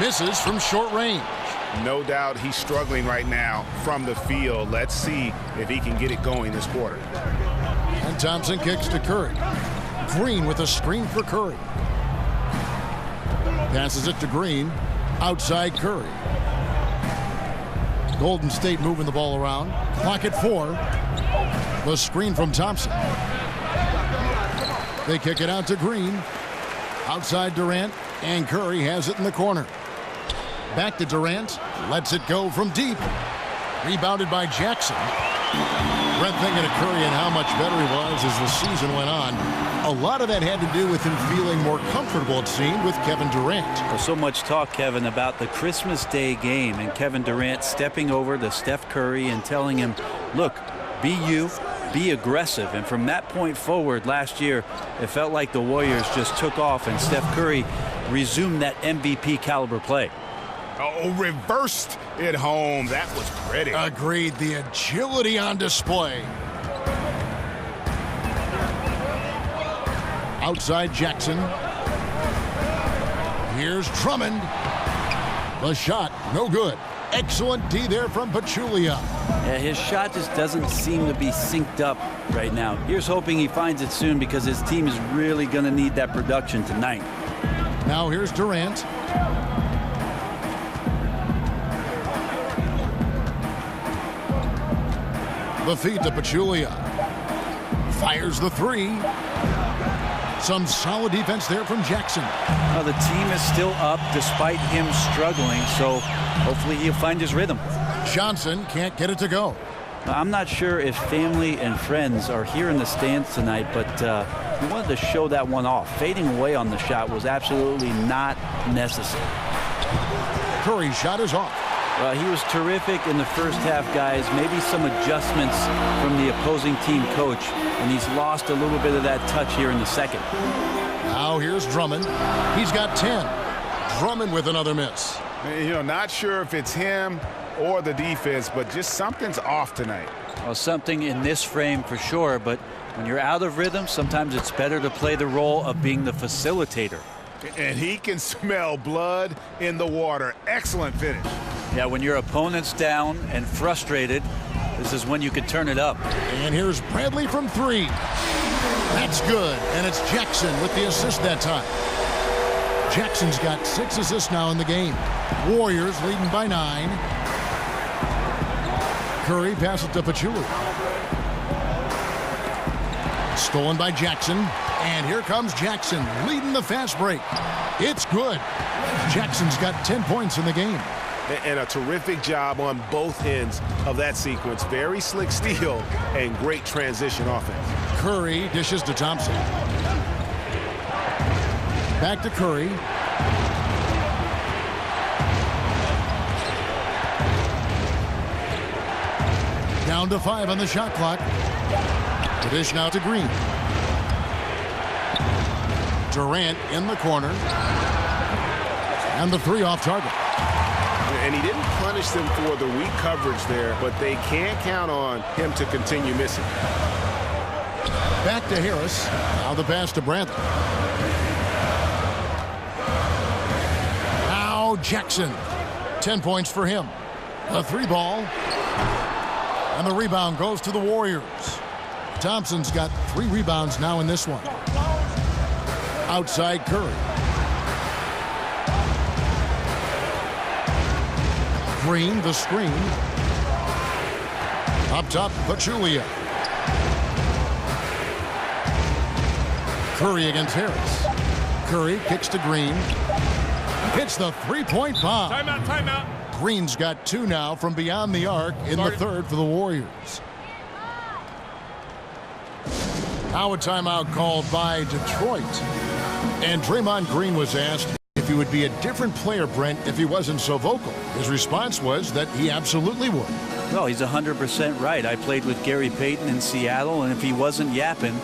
Misses from short range. No doubt he's struggling right now from the field. Let's see if he can get it going this quarter. And Thompson kicks to Curry. Green with a screen for Curry. Passes it to Green. Outside Curry. Golden State moving the ball around. Clock at 4. The screen from Thompson. They kick it out to Green. Outside Durant, and Curry has it in the corner. Back to Durant. Lets it go from deep. Rebounded by Jackson. Brent, thinking of Curry and how much better he was as the season went on. A lot of that had to do with him feeling more comfortable, it seemed, with Kevin Durant. Well, so much talk, Kevin, about the Christmas Day game and Kevin Durant stepping over to Steph Curry and telling him, look, be you, be aggressive. And from that point forward last year, it felt like the Warriors just took off and Steph Curry resumed that MVP caliber play. Oh, reversed it home. That was pretty. Agreed. The agility on display. Outside Jackson. Here's Drummond. The shot, no good. Excellent D there from Pachulia. Yeah, his shot just doesn't seem to be synced up right now. Here's hoping he finds it soon because his team is really going to need that production tonight. Now here's Durant. The feed to Pachulia. Fires the 3. Some solid defense there from Jackson. Well, the team is still up despite him struggling, so hopefully he'll find his rhythm. Johnson can't get it to go. I'm not sure if family and friends are here in the stands tonight, but he wanted to show that one off. Fading away on the shot was absolutely not necessary. Curry's shot is off. He was terrific in the first half, guys. Maybe some adjustments from the opposing team coach, and he's lost a little bit of that touch here in the second. Now here's Drummond. He's got 10. Drummond with another miss. You know, not sure if it's him or the defense, but just something's off tonight. Well, something in this frame for sure, but when you're out of rhythm, sometimes it's better to play the role of being the facilitator. And he can smell blood in the water. Excellent finish. Yeah, when your opponent's down and frustrated, this is when you could turn it up. And here's Bradley from 3. That's good. And it's Jackson with the assist that time. Jackson's got 6 assists now in the game. Warriors leading by 9. Curry passes to Pachulia. Stolen by Jackson. And here comes Jackson leading the fast break. It's good. Jackson's got 10 points in the game. And a terrific job on both ends of that sequence. Very slick steal and great transition offense. Curry dishes to Thompson. Back to Curry. Down to 5 on the shot clock. The dish now to Green. Durant in the corner. And the 3 off target. And he didn't punish them for the weak coverage there, but they can't count on him to continue missing. Back to Harris. Now the pass to Bradley. Now Jackson. 10 points for him. A 3 ball. And the rebound goes to the Warriors. Thompson's got 3 rebounds now in this one. Outside Curry. Green, the screen. Up top, Pachulia. Curry against Harris. Curry kicks to Green. Hits the 3-point bomb. Timeout, timeout. Green's got 2 now from beyond the arc in the 3rd for the Warriors. Now a timeout called by Detroit. And Draymond Green was asked if he would be a different player, Brent, if he wasn't so vocal. His response was that he absolutely would. Well, he's 100% right. I played with Gary Payton in Seattle, and if he wasn't yapping,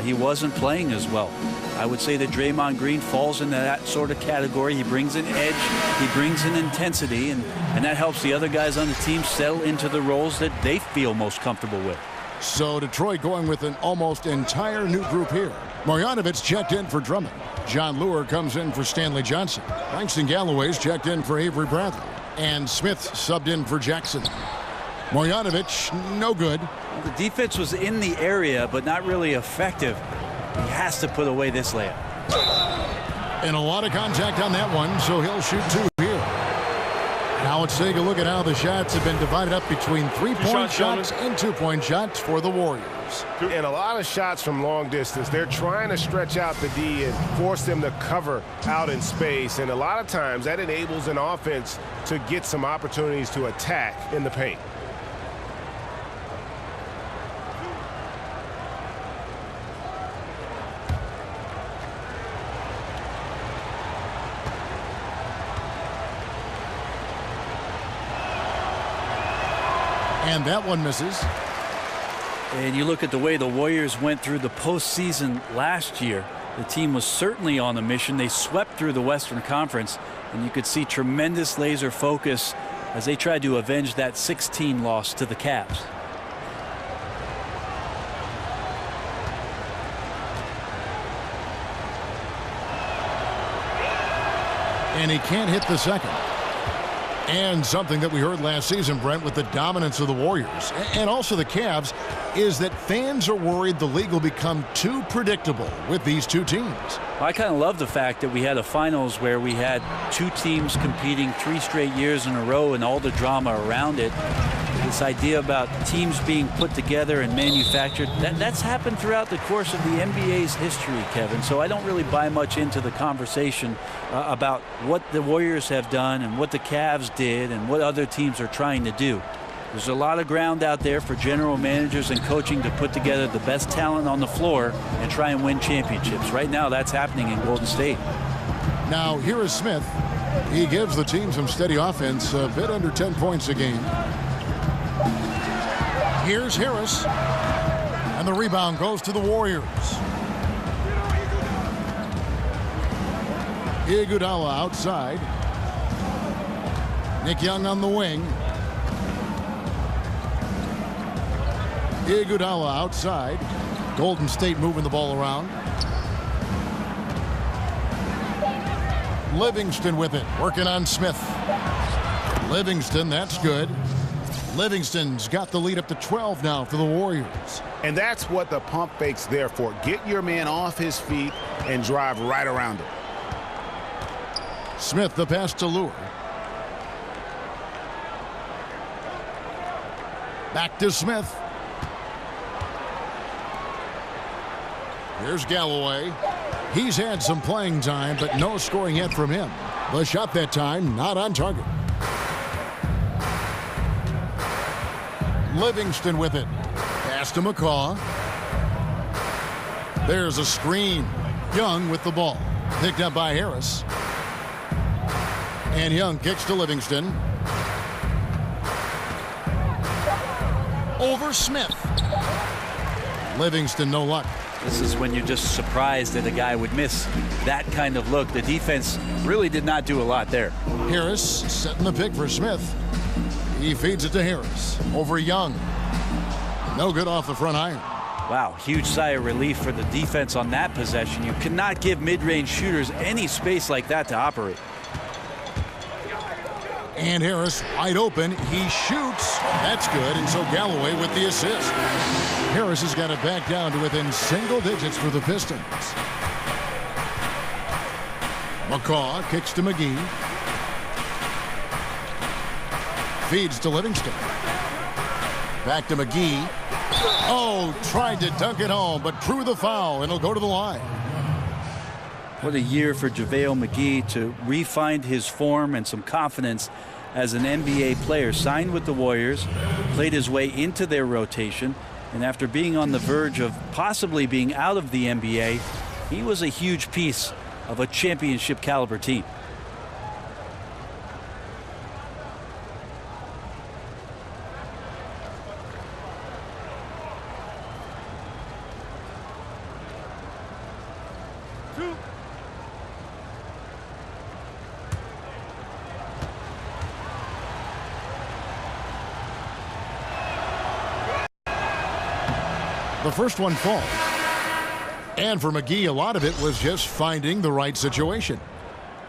he wasn't playing as well. I would say that Draymond Green falls into that sort of category. He brings an edge, he brings an intensity, and that helps the other guys on the team settle into the roles that they feel most comfortable with. So Detroit going with an almost entire new group here. Marjanovic checked in for Drummond. John Lure comes in for Stanley Johnson. Langston Galloway's checked in for Avery Bradley. And Smith subbed in for Jackson. Marjanovic, no good. The defense was in the area, but not really effective. He has to put away this layup. And a lot of contact on that one, so he'll shoot 2 here. Now let's take a look at how the shots have been divided up between 3-point shots and 2-point shots for the Warriors. And a lot of shots from long distance. They're trying to stretch out the D and force them to cover out in space. And a lot of times that enables an offense to get some opportunities to attack in the paint. And that one misses. And you look at the way the Warriors went through the postseason last year. The team was certainly on a mission. They swept through the Western Conference, and you could see tremendous laser focus as they tried to avenge that 16 loss to the Cavs. And he can't hit the second. And something that we heard last season, Brent, with the dominance of the Warriors and also the Cavs, is that fans are worried the league will become too predictable with these 2 teams. I kind of love the fact that we had a finals where we had 2 teams competing 3 straight years in a row and all the drama around it. This idea about teams being put together and manufactured, that's happened throughout the course of the NBA's history, Kevin. So I don't really buy much into the conversation about what the Warriors have done and what the Cavs did and what other teams are trying to do. There's a lot of ground out there for general managers and coaching to put together the best talent on the floor and try and win championships. Right now, that's happening in Golden State. Now, here is Smith. He gives the team some steady offense, a bit under 10 points a game. Here's Harris. And the rebound goes to the Warriors. Iguodala outside. Nick Young on the wing. Iguodala outside. Golden State moving the ball around. Livingston with it, working on Smith. Livingston, that's good. Livingston's got the lead up to 12 now for the Warriors. And that's what the pump fake's there for. Get your man off his feet and drive right around him. Smith, the pass to Lure. Back to Smith. Here's Galloway. He's had some playing time, but no scoring yet from him. The shot that time, not on target. Livingston with it. Pass to McCaw. There's a screen. Young with the ball. Picked up by Harris. And Young kicks to Livingston. Over Smith. Livingston, no luck. This is when you're just surprised that a guy would miss that kind of look. The defense really did not do a lot there. Harris setting the pick for Smith. He feeds it to Harris. Over Young. No good off the front iron. Wow, huge sigh of relief for the defense on that possession. You cannot give mid-range shooters any space like that to operate. And Harris wide open. He shoots. That's good. And so Galloway with the assist. Harris has got it back down to within single digits for the Pistons. McCaw kicks to McGee. Feeds to Livingston. Back to McGee. Oh, tried to dunk it home, but drew the foul, and he'll go to the line. What a year for JaVale McGee to re-find his form and some confidence as an NBA player. Signed with the Warriors, played his way into their rotation, and after being on the verge of possibly being out of the NBA, he was a huge piece of a championship caliber team. The first one falls. And for McGee, a lot of it was just finding the right situation.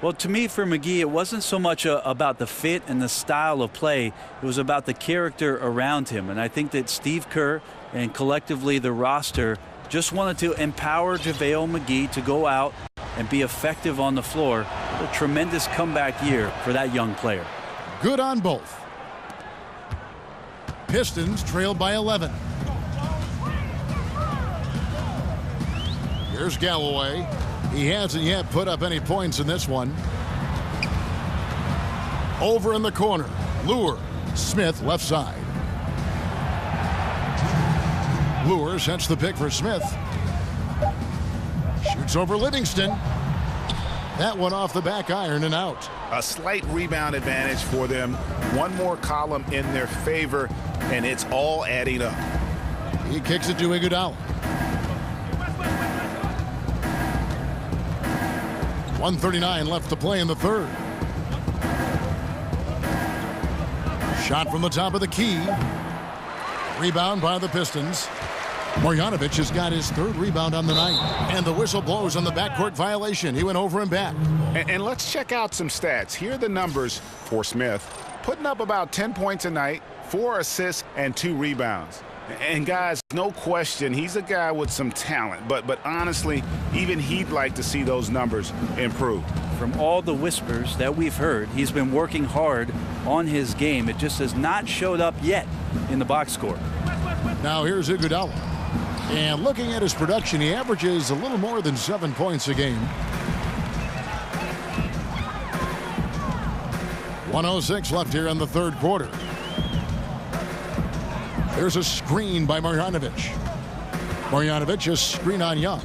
Well, to me, for McGee, it wasn't so much about the fit and the style of play. It was about the character around him. And I think that Steve Kerr and collectively the roster just wanted to empower JaVale McGee to go out and be effective on the floor. A tremendous comeback year for that young player. Good on both. Pistons trailed by 11. Here's Galloway. He hasn't yet put up any points in this one. Over in the corner. Lure. Smith left side. Lure sets the pick for Smith. Shoots over Livingston. That one off the back iron and out. A slight rebound advantage for them. One more column in their favor, and it's all adding up. He kicks it to Iguodala. 1:39 left to play in the third. Shot from the top of the key. Rebound by the Pistons. Marjanovic has got his third rebound on the night. And the whistle blows on the backcourt violation. He went over and back. And let's check out some stats. Here are the numbers for Smith. Putting up about 10 points a night, 4 assists, and 2 rebounds. And guys, no question, he's a guy with some talent. But honestly, even he'd like to see those numbers improve. From all the whispers that we've heard, he's been working hard on his game. It just has not showed up yet in the box score. Now here's Iguodala. And looking at his production, he averages a little more than 7 points a game. 1:06 left here in the third quarter. There's a screen by Marjanovic. Marjanovic, a screen on Young.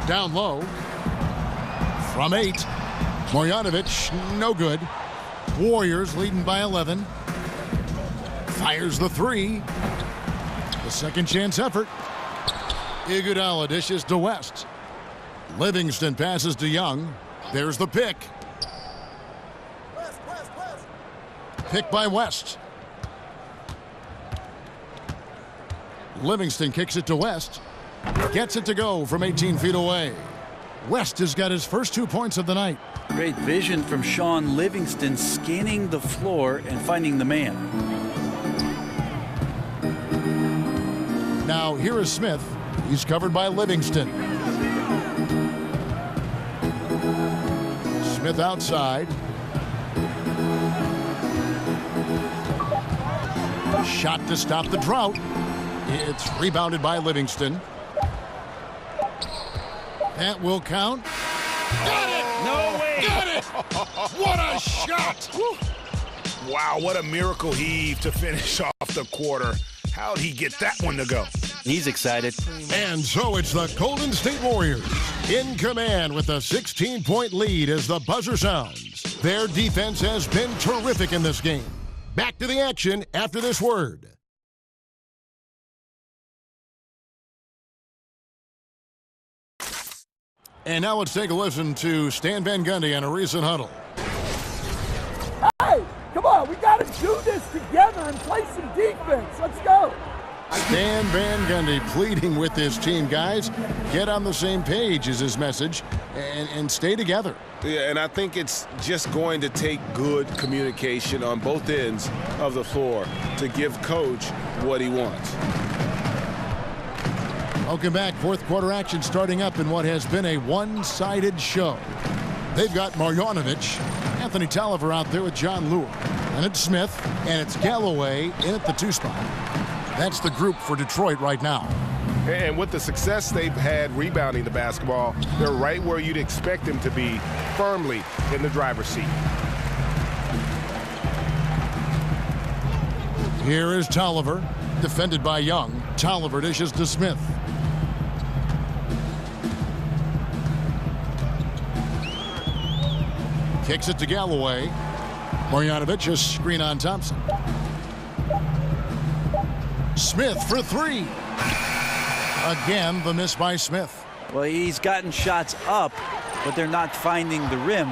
Down low. From 8. Marjanovic, no good. Warriors leading by 11. Fires the 3. The second chance effort. Iguodala dishes to West. Livingston passes to Young. There's the pick. Pick by West. Livingston kicks it to West. Gets it to go from 18 feet away. West has got his first 2 points of the night. Great vision from Sean Livingston, scanning the floor and finding the man. Now here is Smith. He's covered by Livingston. Smith outside. Shot to stop the drought. It's rebounded by Livingston. That will count. Got it! No way! Got it! What a shot! Wow, what a miracle heave to finish off the quarter. How'd he get that one to go? He's excited. And so it's the Golden State Warriors in command with a 16-point lead as the buzzer sounds. Their defense has been terrific in this game. Back to the action after this word. And now let's take a listen to Stan Van Gundy on a recent huddle. Hey, come on, we got to do this together and play some defense. Let's go. Stan Van Gundy pleading with his team, guys. Get on the same page is his message, and stay together. Yeah, and I think it's just going to take good communication on both ends of the floor to give Coach what he wants. Welcome back. Fourth quarter action starting up in what has been a one-sided show. They've got Marjanovic, Anthony Tolliver out there with John Lure. And it's Smith, and it's Galloway in at the 2 spot. That's the group for Detroit right now. And with the success they've had rebounding the basketball, they're right where you'd expect them to be, firmly in the driver's seat. Here is Tolliver, defended by Young. Tolliver dishes to Smith. Kicks it to Galloway. Marjanovic, a screen on Thompson. Smith for 3. Again, the miss by Smith. Well, he's gotten shots up, but they're not finding the rim.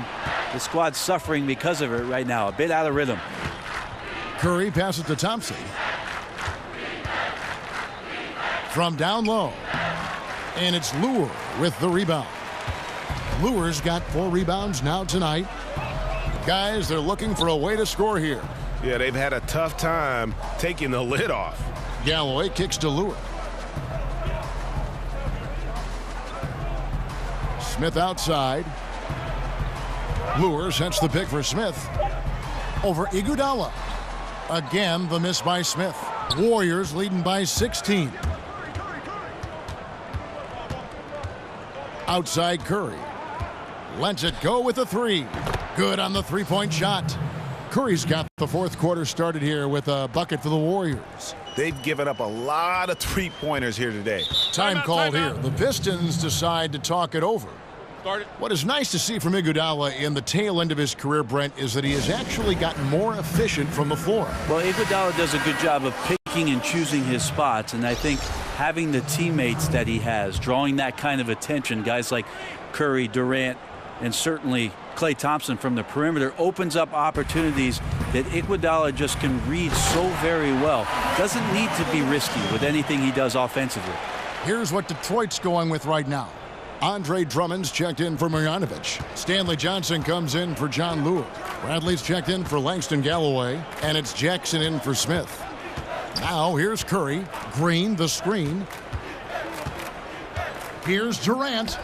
The squad's suffering because of it right now, a bit out of rhythm. Curry passes to Thompson. From down low. And it's Lure with the rebound. Lure's got 4 rebounds now tonight. Guys, they're looking for a way to score here. Yeah, they've had a tough time taking the lid off. Galloway kicks to Lure. Smith outside. Lure sets the pick for Smith. Over Iguodala. Again, the miss by Smith. Warriors leading by 16. Outside Curry. Lets it go with a 3. Good on the 3-point shot. Curry's got the fourth quarter started here with a bucket for the Warriors. They've given up a lot of 3-pointers here today. Time called here. The Pistons decide to talk it over. What is nice to see from Iguodala in the tail end of his career, Brent, is that he has actually gotten more efficient from the floor. Well, Iguodala does a good job of picking and choosing his spots, and I think having the teammates that he has, drawing that kind of attention, guys like Curry, Durant, and certainly Klay Thompson from the perimeter, opens up opportunities that Iguodala just can read so very well. Doesn't need to be risky with anything he does offensively. Here's what Detroit's going with right now. Andre Drummond's checked in for Marjanovic. Stanley Johnson comes in for John Lure. Bradley's checked in for Langston Galloway. And it's Jackson in for Smith. Now here's Curry. Green the screen. Here's Durant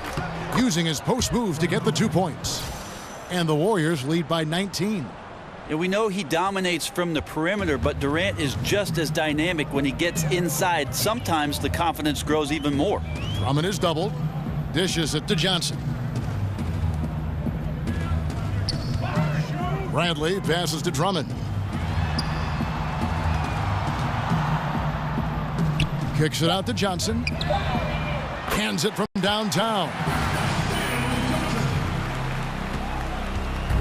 using his post move to get the 2 points. And the Warriors lead by 19. And we know he dominates from the perimeter, but Durant is just as dynamic when he gets inside. Sometimes the confidence grows even more. Drummond is doubled. Dishes it to Johnson. Bradley passes to Drummond. Kicks it out to Johnson. Hands it from downtown.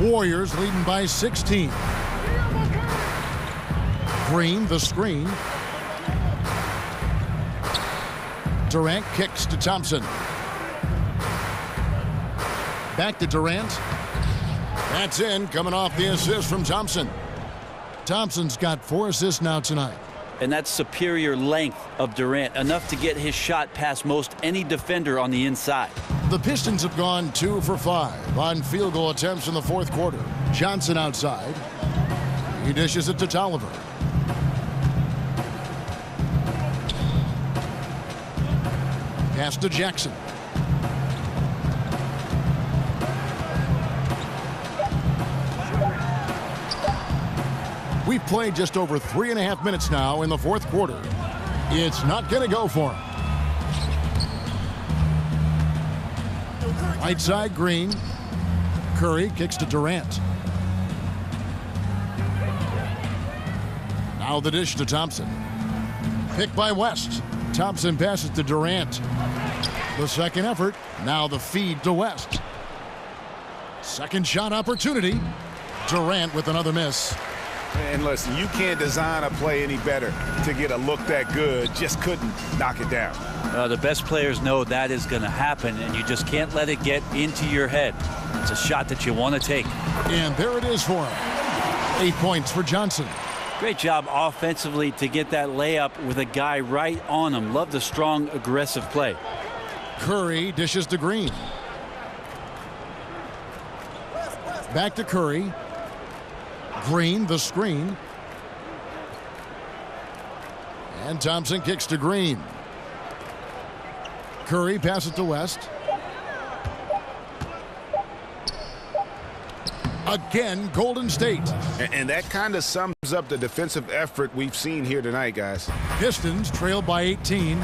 Warriors leading by 16. Green the screen. Durant kicks to Thompson. Back to Durant. That's in, coming off the assist from Thompson. Thompson's got 4 assists now tonight. And that's superior length of Durant, enough to get his shot past most any defender on the inside. The Pistons have gone 2 for 5 on field goal attempts in the fourth quarter. Johnson outside. He dishes it to Tolliver. Pass to Jackson. We've played just over 3.5 minutes now in the fourth quarter. It's not going to go for him. Right side, Green. Curry kicks to Durant. Now the dish to Thompson. Pick by West. Thompson passes to Durant. The second effort. Now the feed to West. Second shot opportunity. Durant with another miss. And listen, you can't design a play any better to get a look that good. Just couldn't knock it down. The best players know that is going to happen, and you just can't let it get into your head. It's a shot that you want to take. And there it is for him. 8 points for Johnson. Great job offensively to get that layup with a guy right on him. Love the strong, aggressive play. Curry dishes to Green. Back to Curry. Green, the screen. And Thompson kicks to Green. Curry passes to West. Again, Golden State. And that kind of sums up the defensive effort we've seen here tonight, guys. Pistons trail by 18.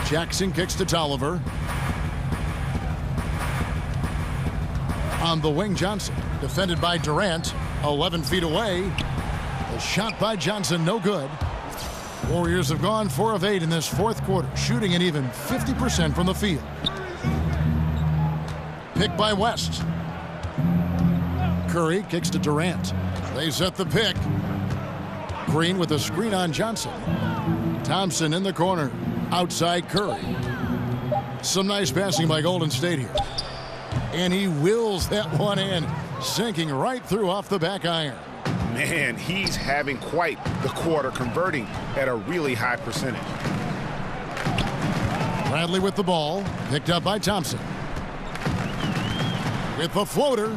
Jackson kicks to Tolliver. On the wing, Johnson. Defended by Durant. 11 feet away. A shot by Johnson, no good. Warriors have gone 4 of 8 in this fourth quarter, shooting an even 50% from the field. Pick by West. Curry kicks to Durant. They set the pick. Green with a screen on Johnson. Thompson in the corner. Outside Curry. Some nice passing by Golden State here. And he wills that one in, sinking right through off the back iron. Man, he's having quite the quarter, converting at a really high percentage. Bradley with the ball, picked up by Thompson. With the floater.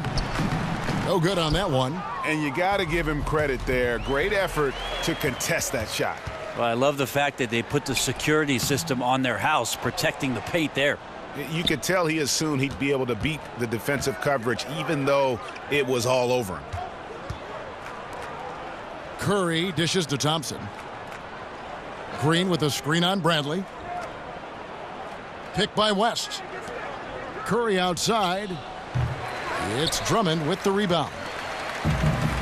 No good on that one. And you got to give him credit there. Great effort to contest that shot. Well, I love the fact that they put the security system on their house, protecting the paint there. You could tell he assumed he'd be able to beat the defensive coverage, even though it was all over him. Curry dishes to Thompson. Green with a screen on Bradley. Pick by West. Curry outside. It's Drummond with the rebound.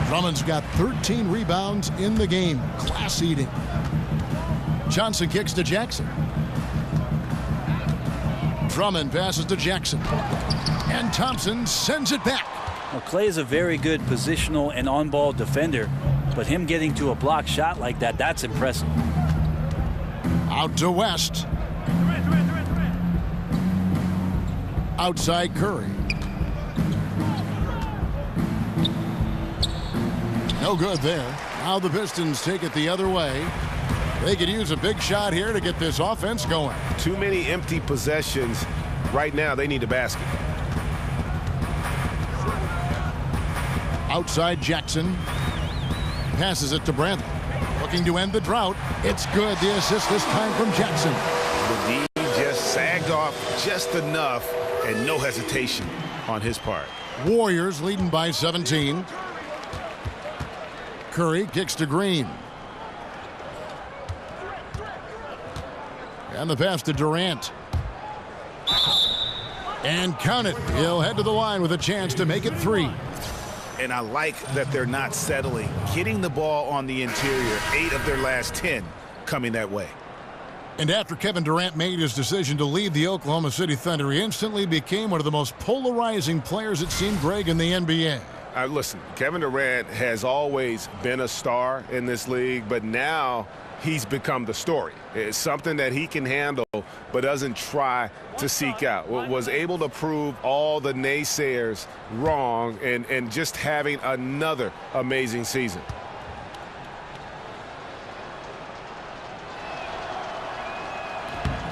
Drummond's got 13 rebounds in the game. Class eating. Johnson kicks to Jackson. Drummond passes to Jackson. And Thompson sends it back. Well, Clay is a very good positional and on-ball defender, but him getting to a block shot like that, that's impressive. Out to West. Outside Curry. No good there. Now the Pistons take it the other way. They could use a big shot here to get this offense going. Too many empty possessions. Right now, they need a basket. Outside Jackson. Passes it to Bradley. Looking to end the drought. It's good. The assist this time from Jackson. The D just sagged off just enough, and no hesitation on his part. Warriors leading by 17. Curry kicks to Green. And the pass to Durant. And count it. He'll head to the line with a chance to make it 3. And I like that they're not settling. Getting the ball on the interior, 8 of their last 10 coming that way. And after Kevin Durant made his decision to leave the Oklahoma City Thunder, he instantly became one of the most polarizing players, it seemed, Greg, in the NBA. Listen, Kevin Durant has always been a star in this league, but now he's become the story. It's something that he can handle but doesn't try to seek out. Was able to prove all the naysayers wrong and just having another amazing season.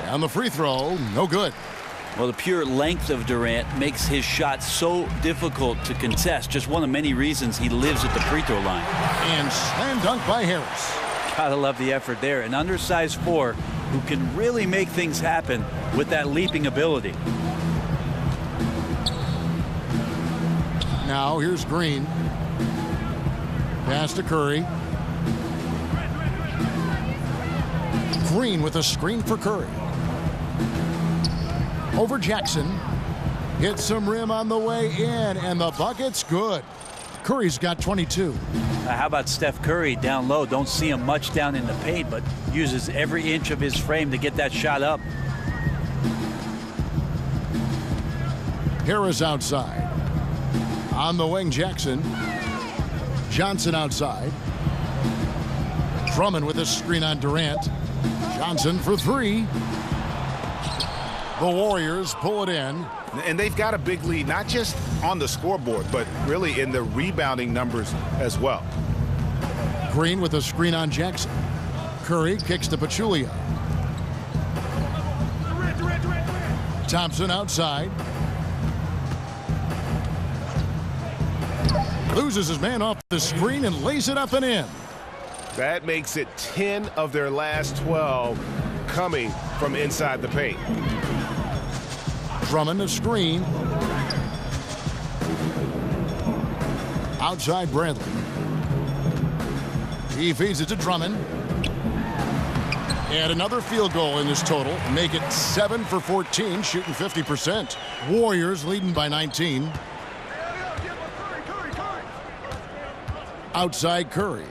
And the free throw, no good. Well, the pure length of Durant makes his shot so difficult to contest. Just one of many reasons he lives at the free throw line. And slam dunk by Harris. Gotta love the effort there. An undersized 4 who can really make things happen with that leaping ability. Now here's Green. Pass to Curry. Green with a screen for Curry. Over Jackson. Hits some rim on the way in, and the bucket's good. Curry's got 22. How about Steph Curry down low? Don't see him much down in the paint, but uses every inch of his frame to get that shot up. Harris outside. On the wing, Jackson. Johnson outside. Drummond with a screen on Durant. Johnson for 3. The Warriors pull it in. And they've got a big lead, not just on the scoreboard, but really in the rebounding numbers as well. Green with a screen on Jackson. Curry kicks to Pachulia. Thompson outside. Loses his man off the screen and lays it up and in. That makes it 10 of their last 12 coming from inside the paint. Drummond a screen. Outside Bradley. He feeds it to Drummond. And another field goal in this total. Make it 7 for 14, shooting 50%. Warriors leading by 19. Outside Curry.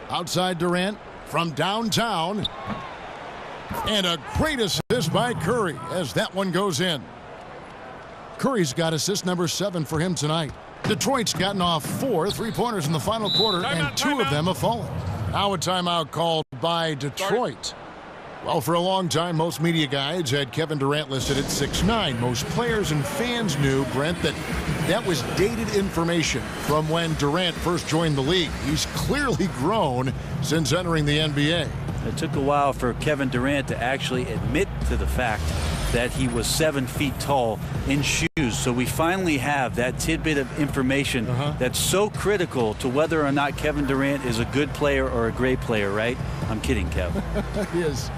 Outside Durant from downtown. And a great assist by Curry as that one goes in. Curry's got assist number 7 for him tonight. Detroit's gotten off 4 3-pointers in the final quarter, and 2 of them have fallen. Now a timeout called by Detroit. Well, for a long time, most media guides had Kevin Durant listed at 6'9". Most players and fans knew, Brent, that was dated information from when Durant first joined the league. He's clearly grown since entering the NBA. It took a while for Kevin Durant to actually admit to the fact that he was 7 feet tall in shoes. So we finally have that tidbit of information that's so critical to whether or not Kevin Durant is a good player or a great player, right? I'm kidding, Kev. He is.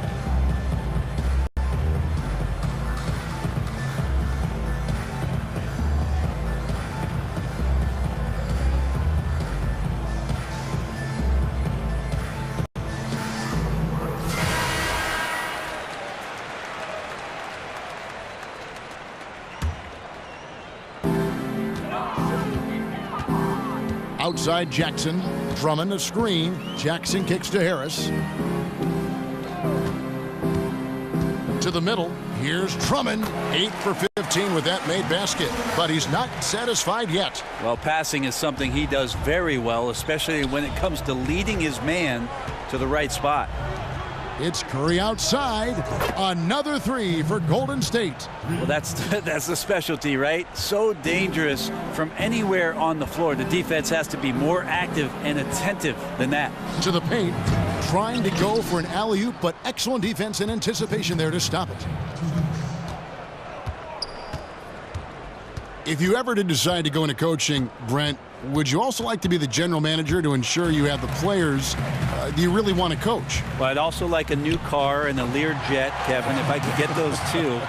Outside Jackson. Drummond a screen. Jackson kicks to Harris. To the middle. Here's Drummond. 8 for 15 with that made basket. But he's not satisfied yet. Well, passing is something he does very well, especially when it comes to leading his man to the right spot. It's Curry outside. Another 3 for Golden State. Well, that's the specialty, right? So dangerous from anywhere on the floor. The defense has to be more active and attentive than that. To the paint, trying to go for an alley-oop, but excellent defense and anticipation there to stop it. If you ever did decide to go into coaching, Brent, would you also like to be the general manager to ensure you have the players you really want to coach? Well, I'd also like a new car and a Learjet, Kevin. If I could get those two,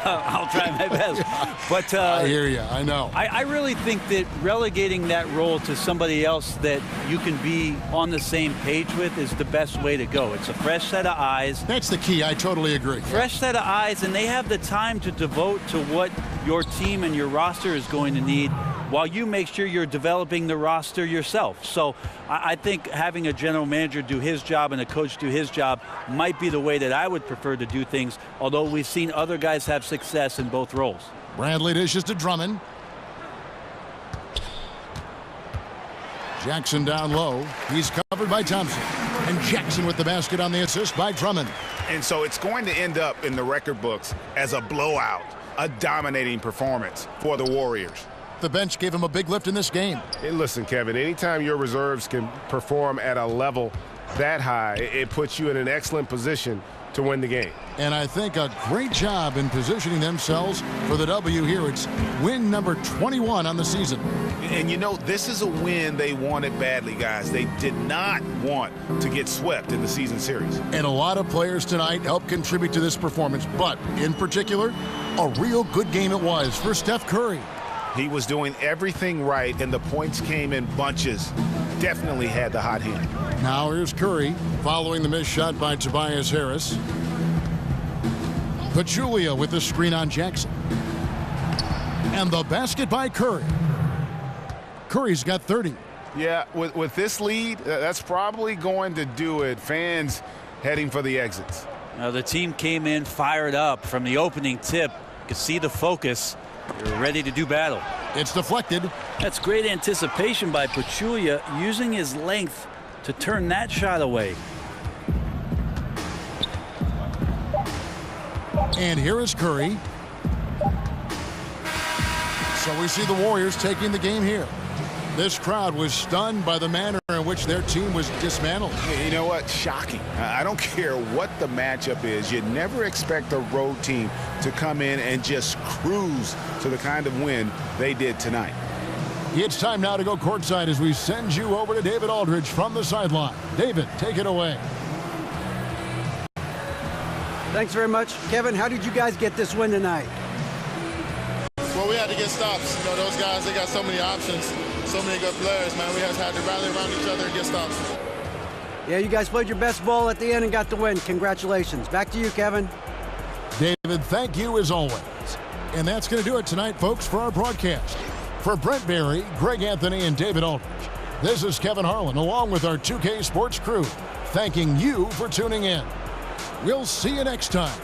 I'll try my best. But I hear you. I know. I really think that relegating that role to somebody else that you can be on the same page with is the best way to go. It's a fresh set of eyes. That's the key. I totally agree. Fresh set of eyes, and they have the time to devote to what your team and your roster is going to need while you make sure you're developing the roster yourself. So I think having a general manager do his job and a coach do his job might be the way that I would prefer to do things, although we've seen other guys have success in both roles. Bradley dishes to Drummond. Jackson down low. He's covered by Thompson. And Jackson with the basket on the assist by Drummond. And so it's going to end up in the record books as a blowout, a dominating performance for the Warriors. The bench gave him a big lift in this game. Hey, listen, Kevin, anytime your reserves can perform at a level that high, it puts you in an excellent position to win the game. And I think a great job in positioning themselves for the W here. It's win number 21 on the season. And you know, this is a win they wanted badly, guys. They did not want to get swept in the season series. And a lot of players tonight helped contribute to this performance, but in particular, a real good game it was for Steph Curry. He was doing everything right, and the points came in bunches. Definitely had the hot hand. Now here's Curry following the missed shot by Tobias Harris. Pachulia with the screen on Jackson. And the basket by Curry. Curry's got 30. Yeah, with this lead, that's probably going to do it. Fans heading for the exits. Now the team came in fired up from the opening tip. You could see the focus. They're ready to do battle. It's deflected. That's great anticipation by Pachulia, using his length to turn that shot away. And here is Curry. So we see the Warriors taking the game here. This crowd was stunned by the manner in which their team was dismantled. You know what? Shocking. I don't care what the matchup is. You never expect a road team to come in and just cruise to the kind of win they did tonight. It's time now to go courtside as we send you over to David Aldridge from the sideline. David, take it away. Thanks very much. Kevin, how did you guys get this win tonight? Well, we had to get stops. You know, those guys, they got so many options, so many good players, man. We just had to rally around each other and get stops. Yeah, you guys played your best ball at the end and got the win. Congratulations. Back to you, Kevin. David, thank you as always. And that's going to do it tonight, folks, for our broadcast. For Brent Barry, Greg Anthony, and David Aldridge, this is Kevin Harlan, along with our 2K Sports crew, thanking you for tuning in. We'll see you next time.